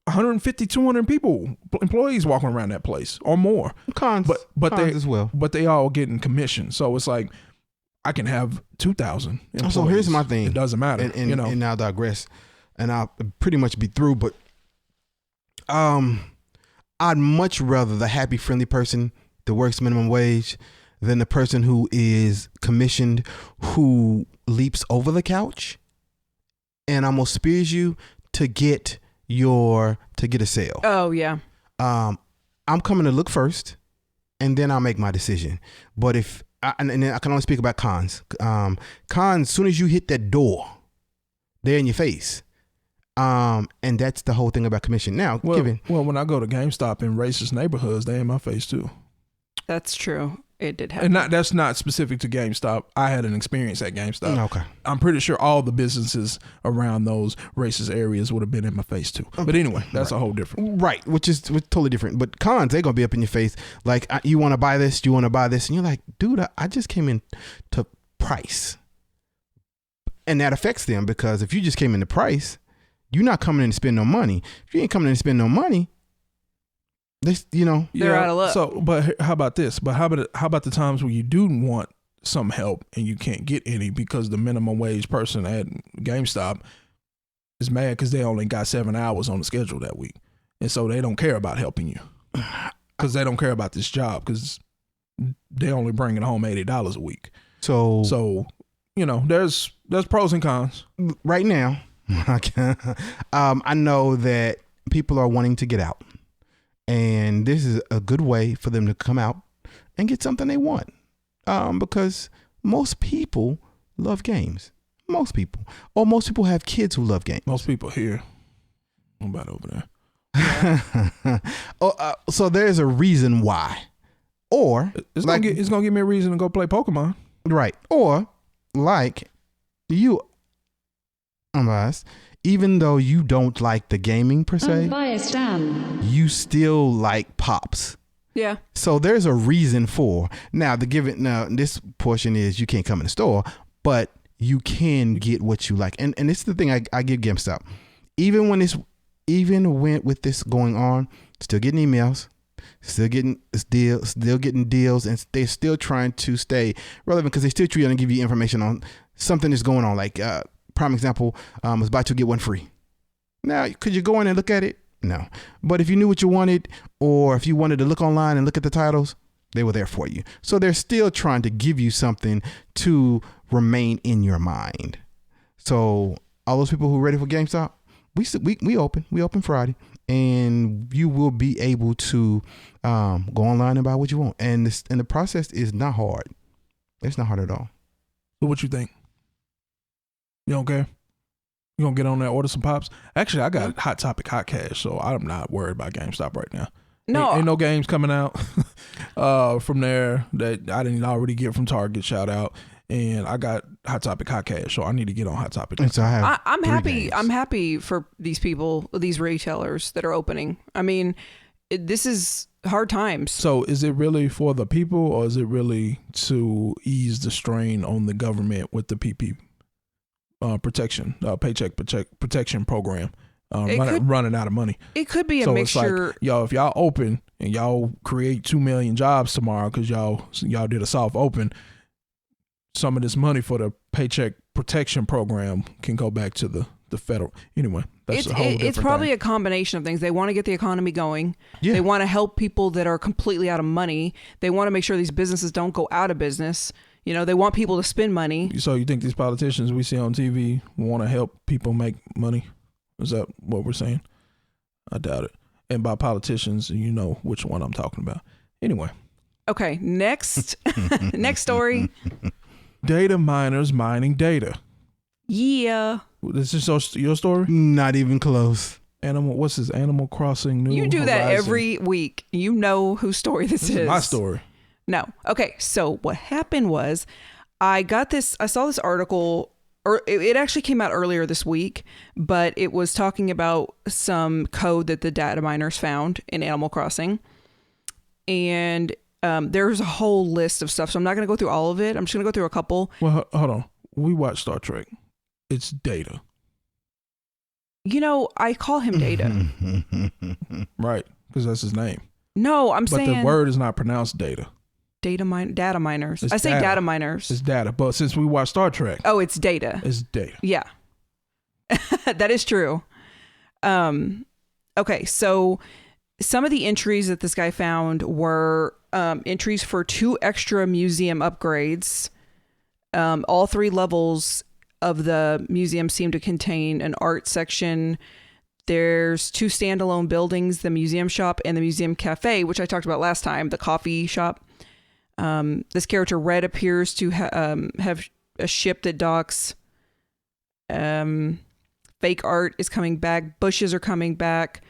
150, 200 employees walking around that place or more. Cons they as well, but they all getting commission, so it's like, I can have 2,000 employees. So here's my thing. It doesn't matter. And I'll digress, and I'll pretty much be through. But I'd much rather the happy, friendly person that works minimum wage than the person who is commissioned, who leaps over the couch and almost spears you to get a sale. Oh yeah. I'm coming to look first, and then I'll make my decision. But and I can only speak about cons. Cons, soon as you hit that door, they're in your face. And that's the whole thing about commission. Now, when I go to GameStop in racist neighborhoods, they in my face too. That's true. It did happen. And that's not specific to GameStop. I had an experience at GameStop. Okay. I'm pretty sure all the businesses around those racist areas would have been in my face too. But anyway, that's a whole different. Right, which is totally different. But cons, they're going to be up in your face. Like, you want to buy this, you want to buy this. And you're like, dude, I just came in to price. And that affects them, because if you just came in to price, you're not coming in to spend no money. If you ain't coming in to spend no money, they're out of luck. So, but how about this? But how about the times where you do want some help and you can't get any because the minimum wage person at GameStop is mad because they only got 7 hours on the schedule that week, and so they don't care about helping you because they don't care about this job because they only bringing home $80 a week. So there's pros and cons. Right now, I know that people are wanting to get out. And this is a good way for them to come out and get something they want. Because most people love games. Most people have kids who love games. Most people here. What about over there? So there's a reason why. Or it's gonna give me a reason to go play Pokemon. Right. Or like you, unbiased, even though you don't like the gaming per se, Unbiased Dan. you still like Pops. Yeah. So there's a reason for. Now this portion is you can't come in the store, but you can get what you like. And this is the thing I give GameStop. Even with this going on, still getting emails, still getting deals, and they're still trying to stay relevant because they still trying to give you information on something that's going on. Like prime example was buy 2 get 1 free. Now, could you go in and look at it? No. But if you knew what you wanted, or if you wanted to look online and look at the titles, they were there for you. So they're still trying to give you something to remain in your mind. So all those people who are ready for GameStop, we open Friday, and you will be able to go online and buy what you want. And the process is not hard. It's not hard at all. So what you think? You don't care? You gonna get on there, order some Pops? Actually, I got Hot Topic Hot Cash, so I'm not worried about GameStop right now. No, ain't no games coming out from there that I didn't already get from Target. Shout out. and I got Hot Topic Hot Cash, so I need to get on Hot Topic. And so I have I'm 3 happy. games. I'm happy for these people, these retailers that are opening. I mean, this is hard times. So is it really for the people, or is it really to ease the strain on the government with the PP protection, paycheck protection program, running out of money? It could be a So mixture. it's like, y'all, if y'all open and y'all create 2 million jobs tomorrow because y'all did a soft open, some of this money for the paycheck protection program can go back to the federal. Anyway, that's a whole different it's probably thing. a combination of things. They want to get the economy going. Yeah. They want to help people that are completely out of money. They want to make sure these businesses don't go out of business. You know, they want people to spend money. So you think these politicians we see on TV want to help people make money? Is that what we're saying? I doubt it. And by politicians, you know which one I'm talking about. Anyway. Okay, next next story. Data miners mining data. Yeah. This is your story? Not even close. What's this? Animal Crossing New You do that Horizon. every week. You know whose story this is. My story. No. Okay, so what happened was I saw this article, or it actually came out earlier this week, but it was talking about some code that the data miners found in Animal Crossing. And there's a whole list of stuff, so I'm not going to go through all of it. I'm just going to go through a couple. Well, hold on. We watch Star Trek. It's Data. You know, I call him Data. Right, because that's his name. No, I'm But saying the word is not pronounced Data. data miners. It's I say data. data miners. It's Data. But since we watch Star Trek, Oh, it's data. it's Data. Yeah. That is true. Okay, so some of the entries that this guy found were entries for 2 extra museum upgrades. All 3 levels of the museum seem to contain an art section. There's 2 standalone buildings, the museum shop and the museum cafe, which I talked about last time, the coffee shop. This character Red appears to have a ship that docks. Fake art is coming back. Bushes are coming back.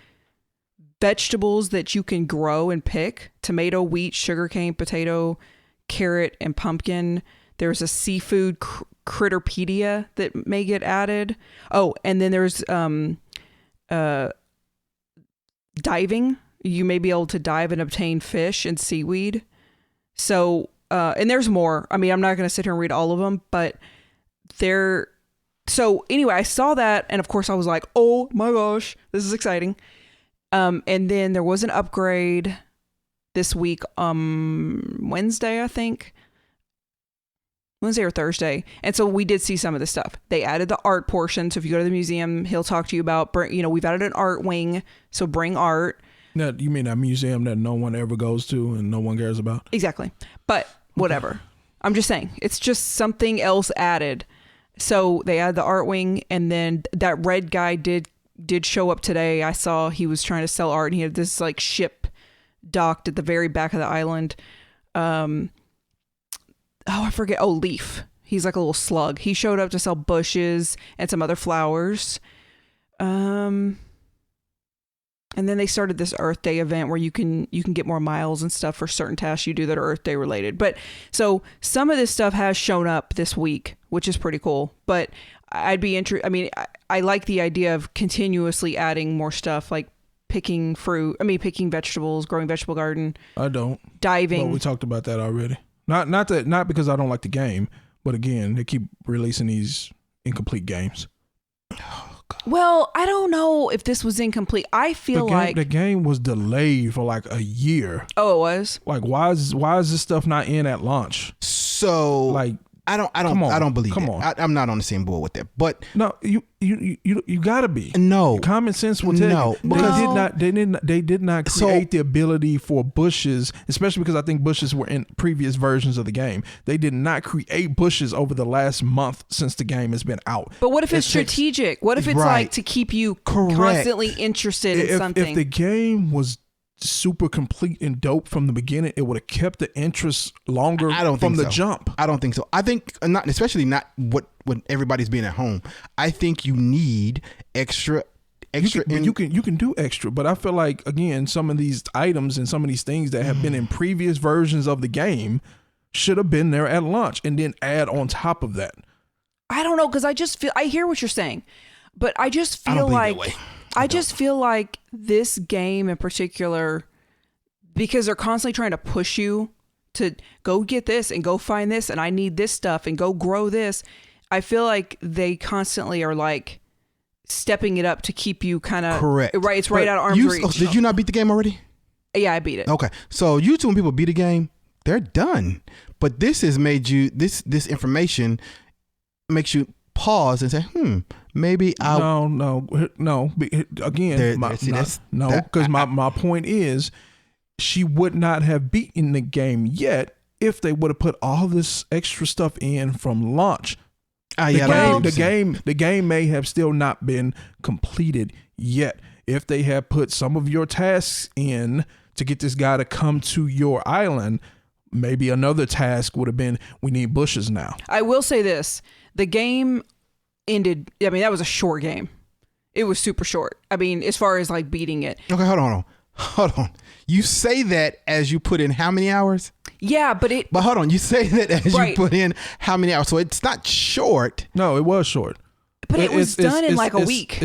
Vegetables that you can grow and pick. Tomato, wheat, sugarcane, potato, carrot, and pumpkin. There's a seafood Critterpedia that may get added. Oh, and then there's diving. You may be able to dive and obtain fish and seaweed. So, and there's more. I mean, I'm not going to sit here and read all of them, but so anyway, I saw that, and of course I was like, oh my gosh, this is exciting. And then there was an upgrade this week, Wednesday, I think. Wednesday or Thursday. And so we did see some of this stuff. They added the art portion. So if you go to the museum, he'll talk to you about, we've added an art wing. So bring art. Now, you mean that museum that no one ever goes to and no one cares about? Exactly. But whatever. I'm just saying, it's just something else added. So they added the art wing, and then that red guy did show up today. I saw he was trying to sell art, and he had this like ship docked at the very back of the island. I forget. Oh, Leaf. He's like a little slug. He showed up to sell bushes and some other flowers. And then they started this Earth Day event where you can get more miles and stuff for certain tasks you do that are Earth Day related. But so some of this stuff has shown up this week, which is pretty cool. But I'd be interested. I mean, I like the idea of continuously adding more stuff, like picking vegetables, growing vegetable garden. I don't. Diving. But we talked about that already. Not because I don't like the game, but again, they keep releasing these incomplete games. Well, I don't know if this was incomplete. I feel like the game was delayed for like a year. Oh, it was? Like, why is this stuff not in at launch? So Like, I don't believe it. I'm not on the same board with that. But no, you gotta be. No. Common sense will tell you. Because they did not create the ability for bushes, especially because I think bushes were in previous versions of the game. They did not create bushes over the last month since the game has been out. But what if it's strategic? What if it's like to keep you constantly interested in something? If the game was super complete and dope from the beginning, it would have kept the interest longer from the jump. I don't think so. I think not, especially not when everybody's being at home. I think you need extra. You can do extra, but I feel like, again, some of these items and some of these things that have been in previous versions of the game, should have been there at launch and then add on top of that. I don't know, because I just feel, I hear what you're saying, but I just I don't feel believe like, that way. I just feel like this game in particular, because they're constantly trying to push you to go get this and go find this, and I need this stuff and go grow this. I feel like they constantly are like stepping it up to keep you kind of Correct. Right, it's right But out of arm's reach. Did you not beat the game already? Yeah, I beat it. Okay, so usually when people beat a game, they're done. But this has made you this information makes you pause and say, maybe I'll. No. Again, because my point is, she would not have beaten the game yet if they would have put all this extra stuff in from launch. The game may have still not been completed yet. If they had put some of your tasks in to get this guy to come to your island, maybe another task would have been, we need bushes now. I will say this. The game ended, I mean, that was a short game. It was super short. I mean, as far as like beating it. Okay, hold on. You say that as you put in how many hours? Yeah, but hold on. You say that as Right. you put in how many hours? So it's not short. No, it was short. But it was done in like a week.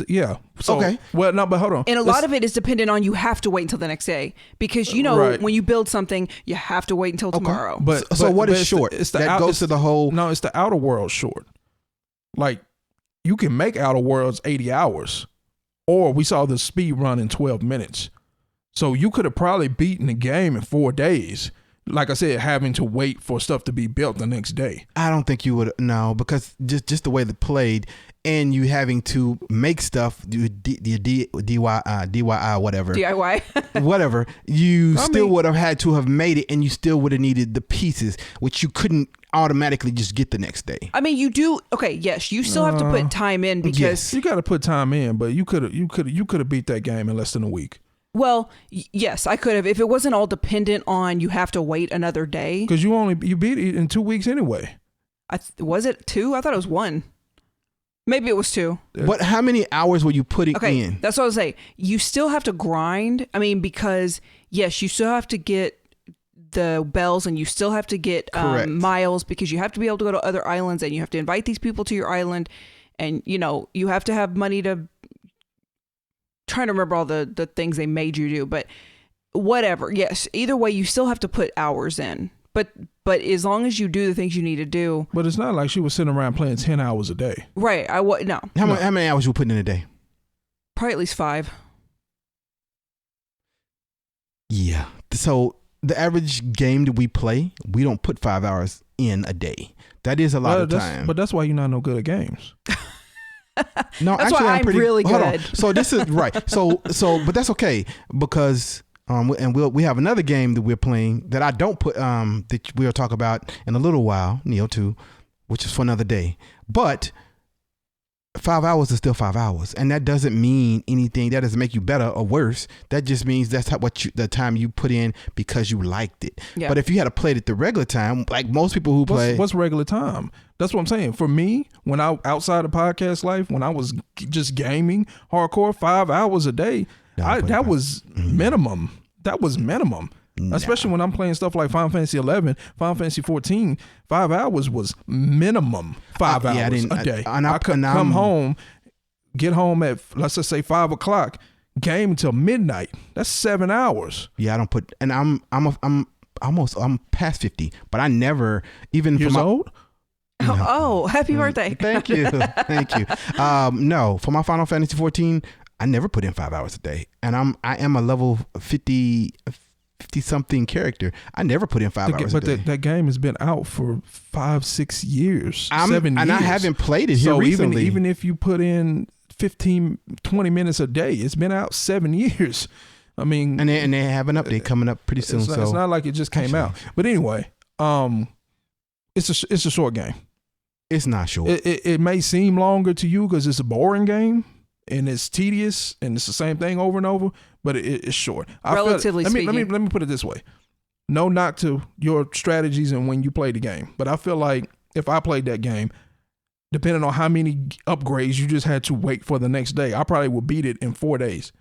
Yeah. So, Okay. Well, no, but hold on. And a lot of it is dependent on you have to wait until the next day because Right. when you build something, you have to wait until tomorrow. So what is short? That goes to the whole. No, it's the Outer Worlds short. Like, you can make Outer Worlds 80 hours, or we saw the speed run in 12 minutes. So you could have probably beaten the game in 4 days. Like I said, having to wait for stuff to be built the next day. I don't think you would. No, because just the way they played, and you having to make stuff, DIY, whatever. DIY. Whatever. You still would have had to have made it, and you still would have needed the pieces, which you couldn't automatically just get the next day. I mean, you do. Okay, yes, you still have to put time in because Yes. You got to put time in, but you could have beat that game in less than a week. Well, yes, I could have if it wasn't all dependent on you have to wait another day. Because you beat it in 2 weeks anyway. Was it 2? I thought it was 1. Maybe it was 2. But how many hours were you putting Okay, in? that's what I was saying. You still have to grind. I mean, because yes, you still have to get the bells and you still have to get miles because you have to be able to go to other islands and you have to invite these people to your island, and you have to have money to. Trying to remember all the things they made you do, but whatever. Yes, either way, you still have to put hours in. But as long as you do the things you need to do. But it's not like she was sitting around playing 10 hours a day. Right. No. How many hours you putting in a day? Probably at least 5. Yeah. So the average game that we play, we don't put 5 hours in a day. That is a lot of time. But that's why you're not no good at games. No, that's actually, why I'm pretty really hold good. On. So this is right. So, but that's okay because and we have another game that we're playing that I don't put that we'll talk about in a little while, Neo 2, which is for another day. But 5 hours is still 5 hours, and that doesn't mean anything. That doesn't make you better or worse. That just means that's the time you put in because you liked it. Yeah. But if you had to play it at the regular time, like most people who play, what's regular time? That's what I'm saying. For me, when I outside of podcast life, when I was just gaming hardcore, 5 hours a day, that was minimum. That was minimum. No. Especially when I'm playing stuff like Final Fantasy 11, Final Fantasy 14, 5 hours was minimum 5 hours a day. I could come home, get home at, let's just say 5 o'clock, game until midnight. That's 7 hours. Yeah, I don't put, and I'm past 50, but I never even years old. No. Oh, happy birthday. Thank you. Thank you. No, for my Final Fantasy 14, I never put in 5 hours a day. And I am a level 50 something character. I never put in 5 hours a day. But that game has been out for 5-6 years, 7 years. And I haven't played it here recently. Even if you put in 15, 20 minutes a day, it's been out 7 years. I mean, and they have an update coming up pretty soon. It's not like it just came out. But anyway, it's a short game. It's not short. It may seem longer to you because it's a boring game and it's tedious and it's the same thing over and over, but it's short. Relatively speaking. Let me put it this way. No knock to your strategies and when you play the game, but I feel like if I played that game, depending on how many upgrades you just had to wait for the next day, I probably would beat it in 4 days.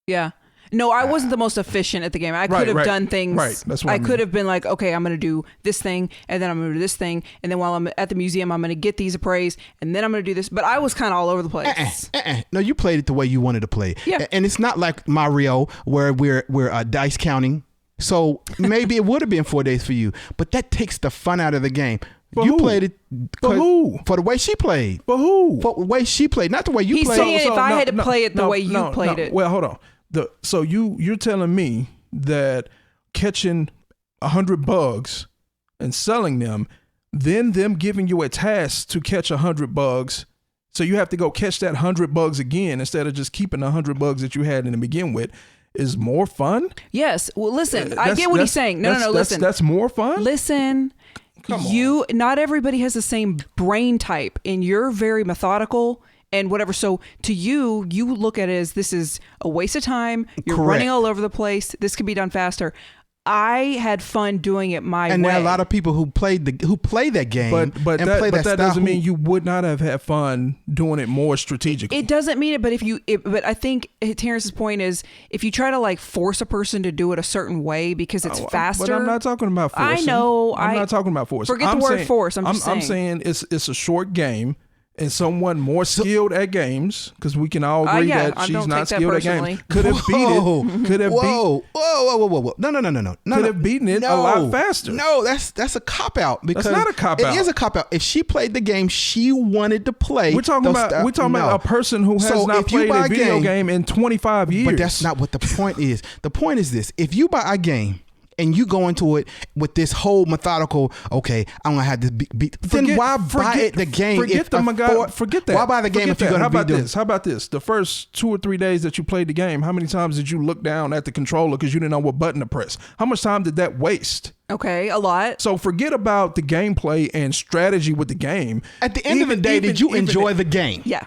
Yeah. No, I wasn't the most efficient at the game. I could have done things. Right. That's what I could have been like, okay, I'm going to do this thing, and then I'm going to do this thing, and then while I'm at the museum, I'm going to get these appraised, and then I'm going to do this. But I was kind of all over the place. No, you played it the way you wanted to play. Yeah. And it's not like Mario where we're dice counting. So maybe it would have been 4 days for you, but that takes the fun out of the game. You played it for who? For the way she played. For who? For the way she played, not the way you He's played. saying if I had to play it the way you played it. Well, hold on. So you're telling me that catching 100 bugs and selling them, then them giving you a task to catch 100 bugs, so you have to go catch that 100 bugs again instead of just keeping 100 bugs that you had in the begin with, is more fun? Yes. Well, listen, I get what he's saying. No, listen. That's more fun? Listen. Come on. Not everybody has the same brain type, and you're very methodical and whatever. So to you look at it as this is a waste of time. You're Correct. running all over the place. This could be done faster. I had fun doing it my way. And there are a lot of people who play that game, but that doesn't mean you would not have had fun doing it more strategically. It doesn't mean it, but but I think Terrence's point is if you try to like force a person to do it a certain way because it's faster. But I'm not talking about forcing. I know. I'm not talking about forcing. Forget the word force. I'm just saying. I'm saying it's a short game. And someone more skilled at games, because we can all agree that she's not skilled at games, could have beat it. Could have whoa. No. Could have beaten it a lot faster. No, that's a cop out. Because that's not a cop out. It is a cop out. If she played the game she wanted to play, we're talking about a person who has not played a video game in 25 years. But that's not what the point is. The point is this: if you buy a game and you go into it with this whole methodical, okay, I'm gonna have this beat. Then why buy the game? Forget that. Why buy the game if you're gonna be doing? How about this? The first 2 or 3 days that you played the game, how many times did you look down at the controller because you didn't know what button to press? How much time did that waste? Okay, a lot. So forget about the gameplay and strategy with the game. At the end of the day, did you enjoy the game? Yeah.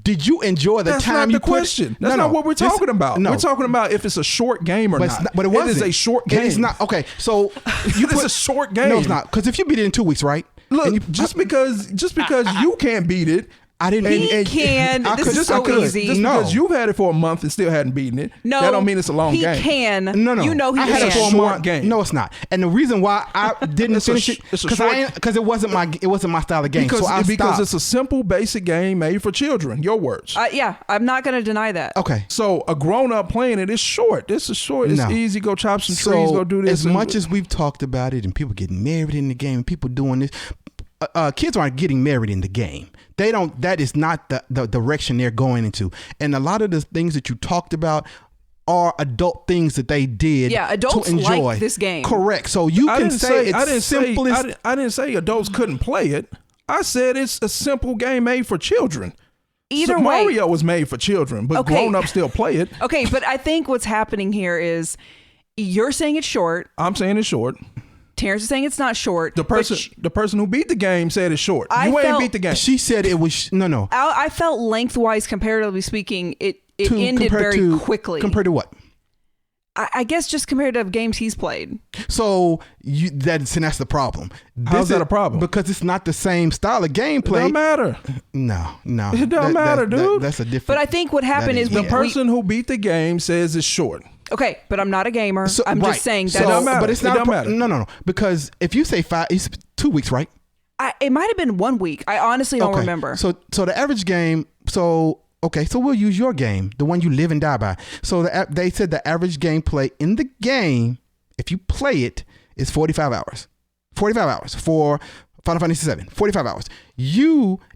Did you enjoy the That's time not you the question. That's not what we're talking about. No. We're talking about if it's a short game or not. But it wasn't. It is a short game. It is not. Okay, so it's a short game. No, it's not. Because if you beat it in 2 weeks, right? Look, just because you can't beat it. I didn't. He can. This is so easy. Just because you've had it for a month and still hadn't beaten it, no, that don't mean it's a long game. He can. No. You know he I can. had it for a short game. No, it's not. And the reason why I didn't finish it because it wasn't my style of game. Because it's a simple, basic game made for children. Your words. Yeah, I'm not going to deny that. Okay. So a grown up playing it is short. This is short. It's easy. Go chop some trees. Go do this. As much as we've talked about it and people getting married in the game, and people doing this. Kids aren't getting married in the game. They don't. That is not the direction they're going into. And a lot of the things that you talked about are adult things that they did. Yeah, adults to enjoy like this game. Correct. So you can say it's simple as. I didn't say adults couldn't play it. I said it's a simple game made for children. Either way, Mario was made for children, but grown ups still play it. Okay, but I think what's happening here is you're saying it's short. I'm saying it's short. Terrence is saying it's not short. The person who beat the game said it's short. You ain't beat the game. She said it was no. I felt lengthwise, comparatively speaking, it ended very quickly. Compared to what? I guess just compared to games he's played. So that's the problem. How's that a problem? Because it's not the same style of gameplay. It don't matter. No. It don't matter, dude. That's a different. But I think what happened is the person who beat the game says it's short. Okay, but I'm not a gamer. So, I'm just saying that. It don't matter. But it's not. It don't matter. No. Because if you say 5, it's 2 weeks, right? It might have been 1 week. I honestly don't remember. So the average game. So we'll use your game, the one you live and die by. So they said the average gameplay in the game, if you play it, is 45 hours. 45 hours for Final Fantasy VII. 45 hours.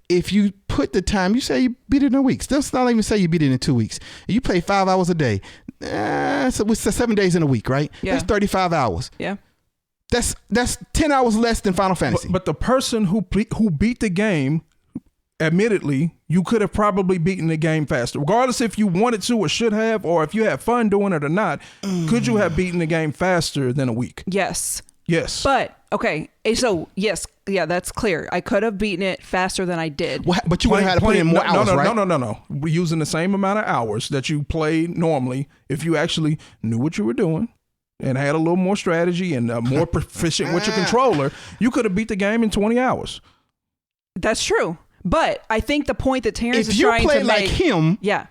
If you put the time, you say you beat it in a week. Let's not even say you beat it in 2 weeks. You play 5 hours a day. So it's 7 days in a week, right? Yeah. That's 35 hours. Yeah. That's 10 hours less than Final Fantasy. But the person who beat the game, admittedly, you could have probably beaten the game faster. Regardless if you wanted to or should have, or if you had fun doing it or not, could you have beaten the game faster than a week? Yes. Yes. But, okay, so yes, yeah, that's clear. I could have beaten it faster than I did. But you would have had to put in more hours, right? No. We're using the same amount of hours that you played normally. If you actually knew what you were doing and had a little more strategy and more proficient with your controller, you could have beat the game in 20 hours. That's true. But I think the point that Terrence if is you trying to played make... like him, yeah,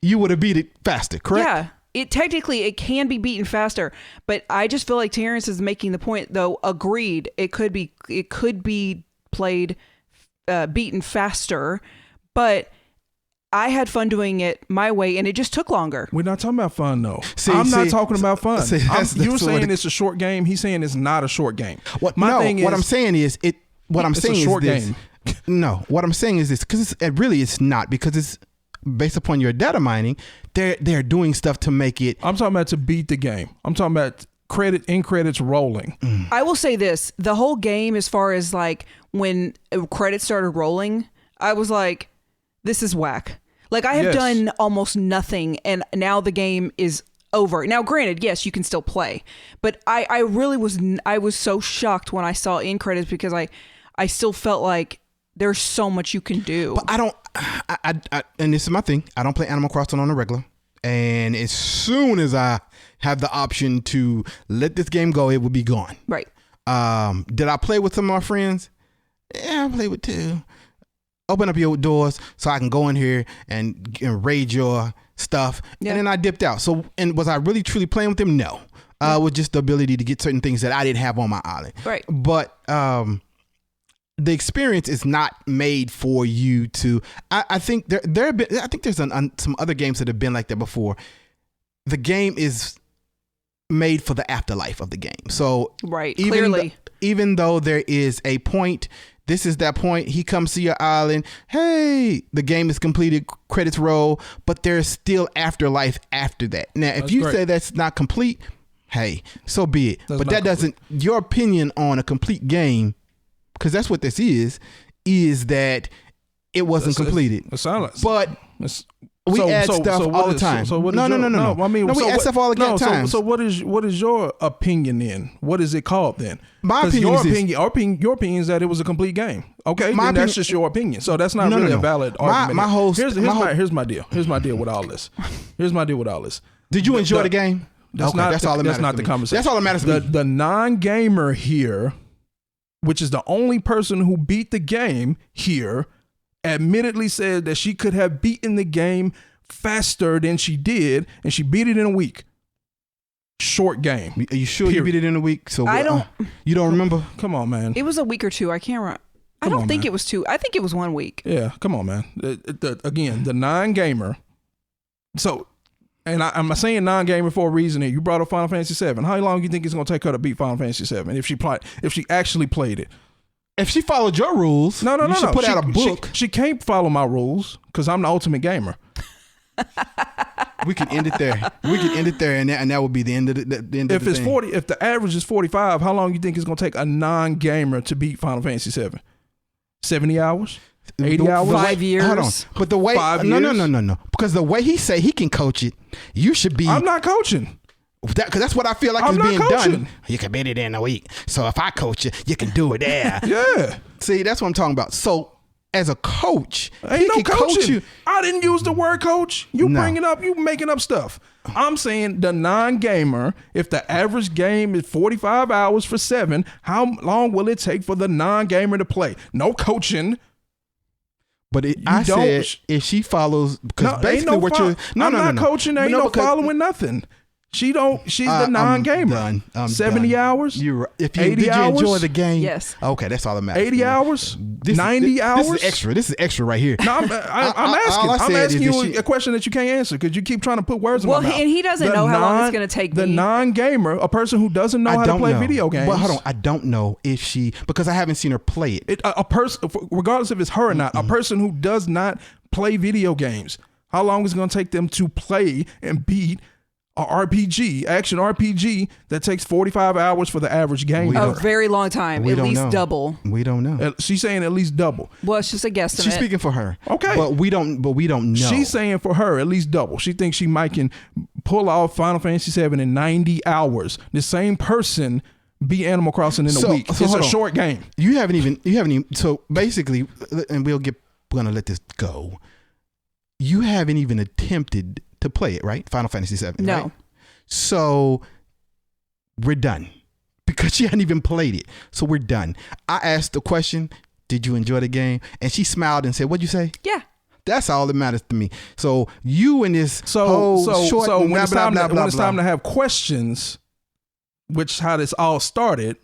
you would have beat it faster, correct? Yeah. it technically it can be beaten faster, but I just feel like Terrence is making the point though. Agreed, it could be played beaten faster, but I had fun doing it my way, and it just took longer. We're not talking about fun, though. I'm not talking about fun. You're saying it's a short game. He's saying it's not a short game. What I'm saying is this. No, what I'm saying is this, because it's not, because it's based upon your data mining. They're doing stuff to make it. I'm talking about to beat the game. I'm talking about credits rolling. I will say this: the whole game, as far as like when credits started rolling, I was like, this is whack. Like I have done almost nothing, and now the game is over. Now, granted, yes, you can still play, but I really was so shocked when I saw end credits, because I still felt like there's so much you can do. But and this is my thing. I don't play Animal Crossing on the regular, and as soon as I have the option to let this game go, it will be gone. Right. Did I play with some of my friends? Yeah, I played with two. Open up your doors so I can go in here and raid your stuff. Yeah. And then I dipped out. So, and was I really truly playing with them? No. With just the ability to get certain things that I didn't have on my island. Right. But the experience is not made for you to. I think there's some other games that have been like that before. The game is made for the afterlife of the game. So right, clearly, even though there is a point. This is that point. He comes to your island. Hey, the game is completed. Credits roll. But there's still afterlife after that. Now, if you say that's not complete, hey, so be it. But that doesn't. Your opinion on a complete game, because that's what this is that it wasn't completed. But we add stuff all the time. No. I mean, we add stuff all the time. So what is your opinion then? What is it called then? My opinion your opinion is that it was a complete game. Okay, then that's just your opinion. So that's not really a valid argument. Here's my deal. Here's my deal with all this. Did you enjoy the game? That's not the conversation. That's all that matters to me. The non-gamer here, which is the only person who beat the game here, admittedly said that she could have beaten the game faster than she did, and she beat it in a week. Short game. Are you sure you beat it in a week? So you don't remember? Come on, man. It was a week or two. I can't remember. I don't think it was 2. I think it was 1 week. Yeah, come on, man. Again, the non-gamer. So, and I'm saying non-gamer for a reason here. You brought up Final Fantasy VII. How long do you think it's going to take her to beat Final Fantasy VII if she actually played it? If she followed your rules, no. You should put out a book. She can't follow my rules because I'm the ultimate gamer. We can end it there. And that would be the end of the If it's 40, if the average is 45, how long do you think it's going to take a non-gamer to beat Final Fantasy VII? 70 hours? 80 hours? 5 years? Hold on. But the way 5 years? No. Because the way he say he can coach it, you should be. I'm not coaching. Because that's what I feel like is being done. You can beat it in a week. So if I coach you, you can do it there. Yeah. See, that's what I'm talking about. So as a coach, ain't no coaching. You. I didn't use the word coach. You bring it up. You making up stuff. I'm saying the non-gamer, if the average game is 45 hours for 7, how long will it take for the non-gamer to play? No coaching. But I said if she follows, because basically what you're I'm not coaching. Ain't no following nothing. She's the non-gamer. I'm 70 done. Hours? You're right. Did you enjoy the game? Yes. Okay, that's all that matters. 80 hours? 90 hours? This is extra right here. No, I'm asking you a question that you can't answer because you keep trying to put words in my mouth. And he doesn't know how long it's going to take the non-gamer, a person who doesn't know how to play video games. But hold on, I don't know if she, because I haven't seen her play it. A person, regardless if it's her or not, a person who does not play video games, how long is it going to take them to play and beat a action RPG that takes 45 hours for the average game? A very long time. At least double. We don't know. She's saying at least double. Well, it's just a guesstimate. She's speaking for her. Okay. But we don't know. She's saying for her at least double. She thinks she might can pull off Final Fantasy VII in 90 hours. The same person beat Animal Crossing in a week. It's a short game. You haven't even so basically, and we're gonna let this go. You haven't even attempted to play it, right? Final Fantasy VII. No. Right? So we're done because she hadn't even played it. So we're done. I asked the question, did you enjoy the game? And she smiled and said, what'd you say? Yeah. That's all that matters to me. So you and this whole short so when blah, it's blah, time blah, to, blah, when it's blah. time to have questions, which how this all started,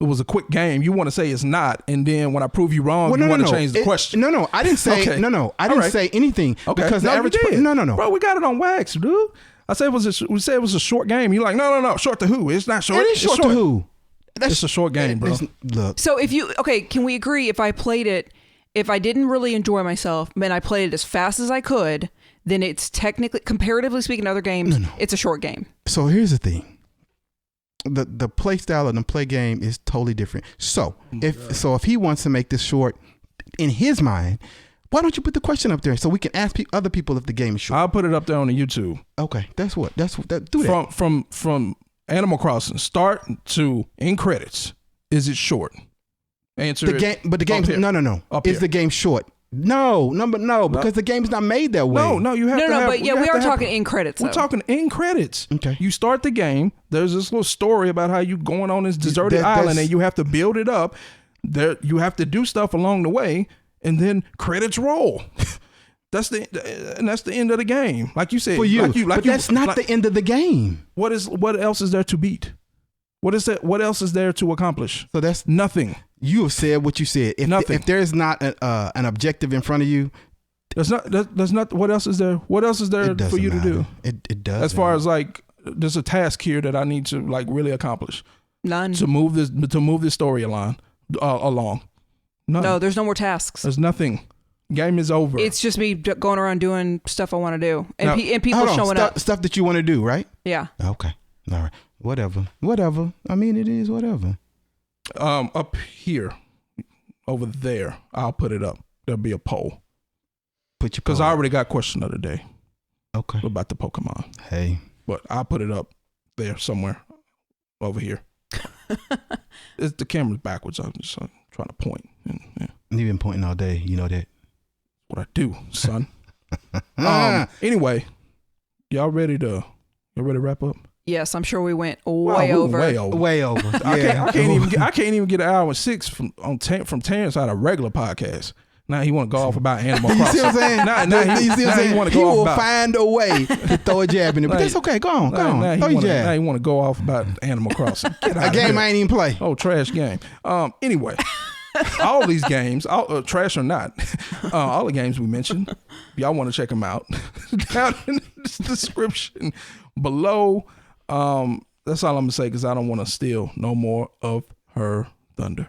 it was a quick game. You want to say it's not, and then when I prove you wrong, you want to change the question. No, I didn't say Okay. no. I didn't say anything because the average. No. Bro, we got it on wax, dude. I said we said it was a short game. You're like, no, short to who? It's not short. It is short to who? It's a short game, bro. Look. So can we agree if I played it, if I didn't really enjoy myself, and I played it as fast as I could, then it's technically, comparatively speaking to other games, it's a short game. So here's the thing. The play style and the play game is totally different. So if he wants to make this short in his mind, why don't you put the question up there so we can ask other people if the game is short? I'll put it up there on the YouTube. Okay, do that. From Animal Crossing start to end credits, is it short? Answer the game, but the game's no. Is the game short? No, because the game's not made that way. No, you have to have. But yeah, we are talking end credits. We're talking end credits. Okay. You start the game. There's this little story about how you going on this deserted island and you have to build it up. There, you have to do stuff along the way, and then credits roll. That's the end of the game. Like you said, for you, but that's not the end of the game. What else is there to beat? What else is there to accomplish? So that's nothing. You have said what you said. If there is not an objective in front of you, there's not. What else is there? What else is there for you to do? It does. As far as like, there's a task here that I need to like really accomplish. None. To move this story along. None. No, there's no more tasks. There's nothing. Game is over. It's just me going around doing stuff I want to do, and people showing up. Stuff that you want to do, right? Yeah. Okay. All right. Whatever. I mean, it is whatever. Up here, over there, I'll put it up. There'll be a poll. Put your because I already got question of the day. Okay. About the Pokemon. Hey. But I'll put it up there somewhere over here. The camera's backwards. I'm just trying to point. Yeah. You've been pointing all day. You know that. What I do, son. Anyway, y'all ready to wrap up? Yes, I'm sure we went way over. Way over. Yeah. I can't even get an hour and 6 from Terrence out of regular podcast. Now he want to go off about Animal Crossing. You see what I'm saying? Now he want to go off will about. Find a way to throw a jab in it, but that's okay. Go on. Throw your jab. Now he want to go off about Animal Crossing. A game I ain't even play. Oh, trash game. Anyway, all these games, trash or not, all the games we mentioned, if y'all want to check them out, down in the description below. That's all I'm gonna say because I don't want to steal no more of her thunder.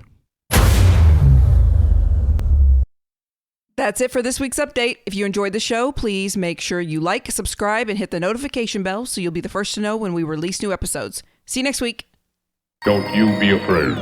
That's it for this week's update. If you enjoyed the show, please make sure you like, subscribe, and hit the notification bell so you'll be the first to know when we release new episodes. See you next week. Don't you be afraid.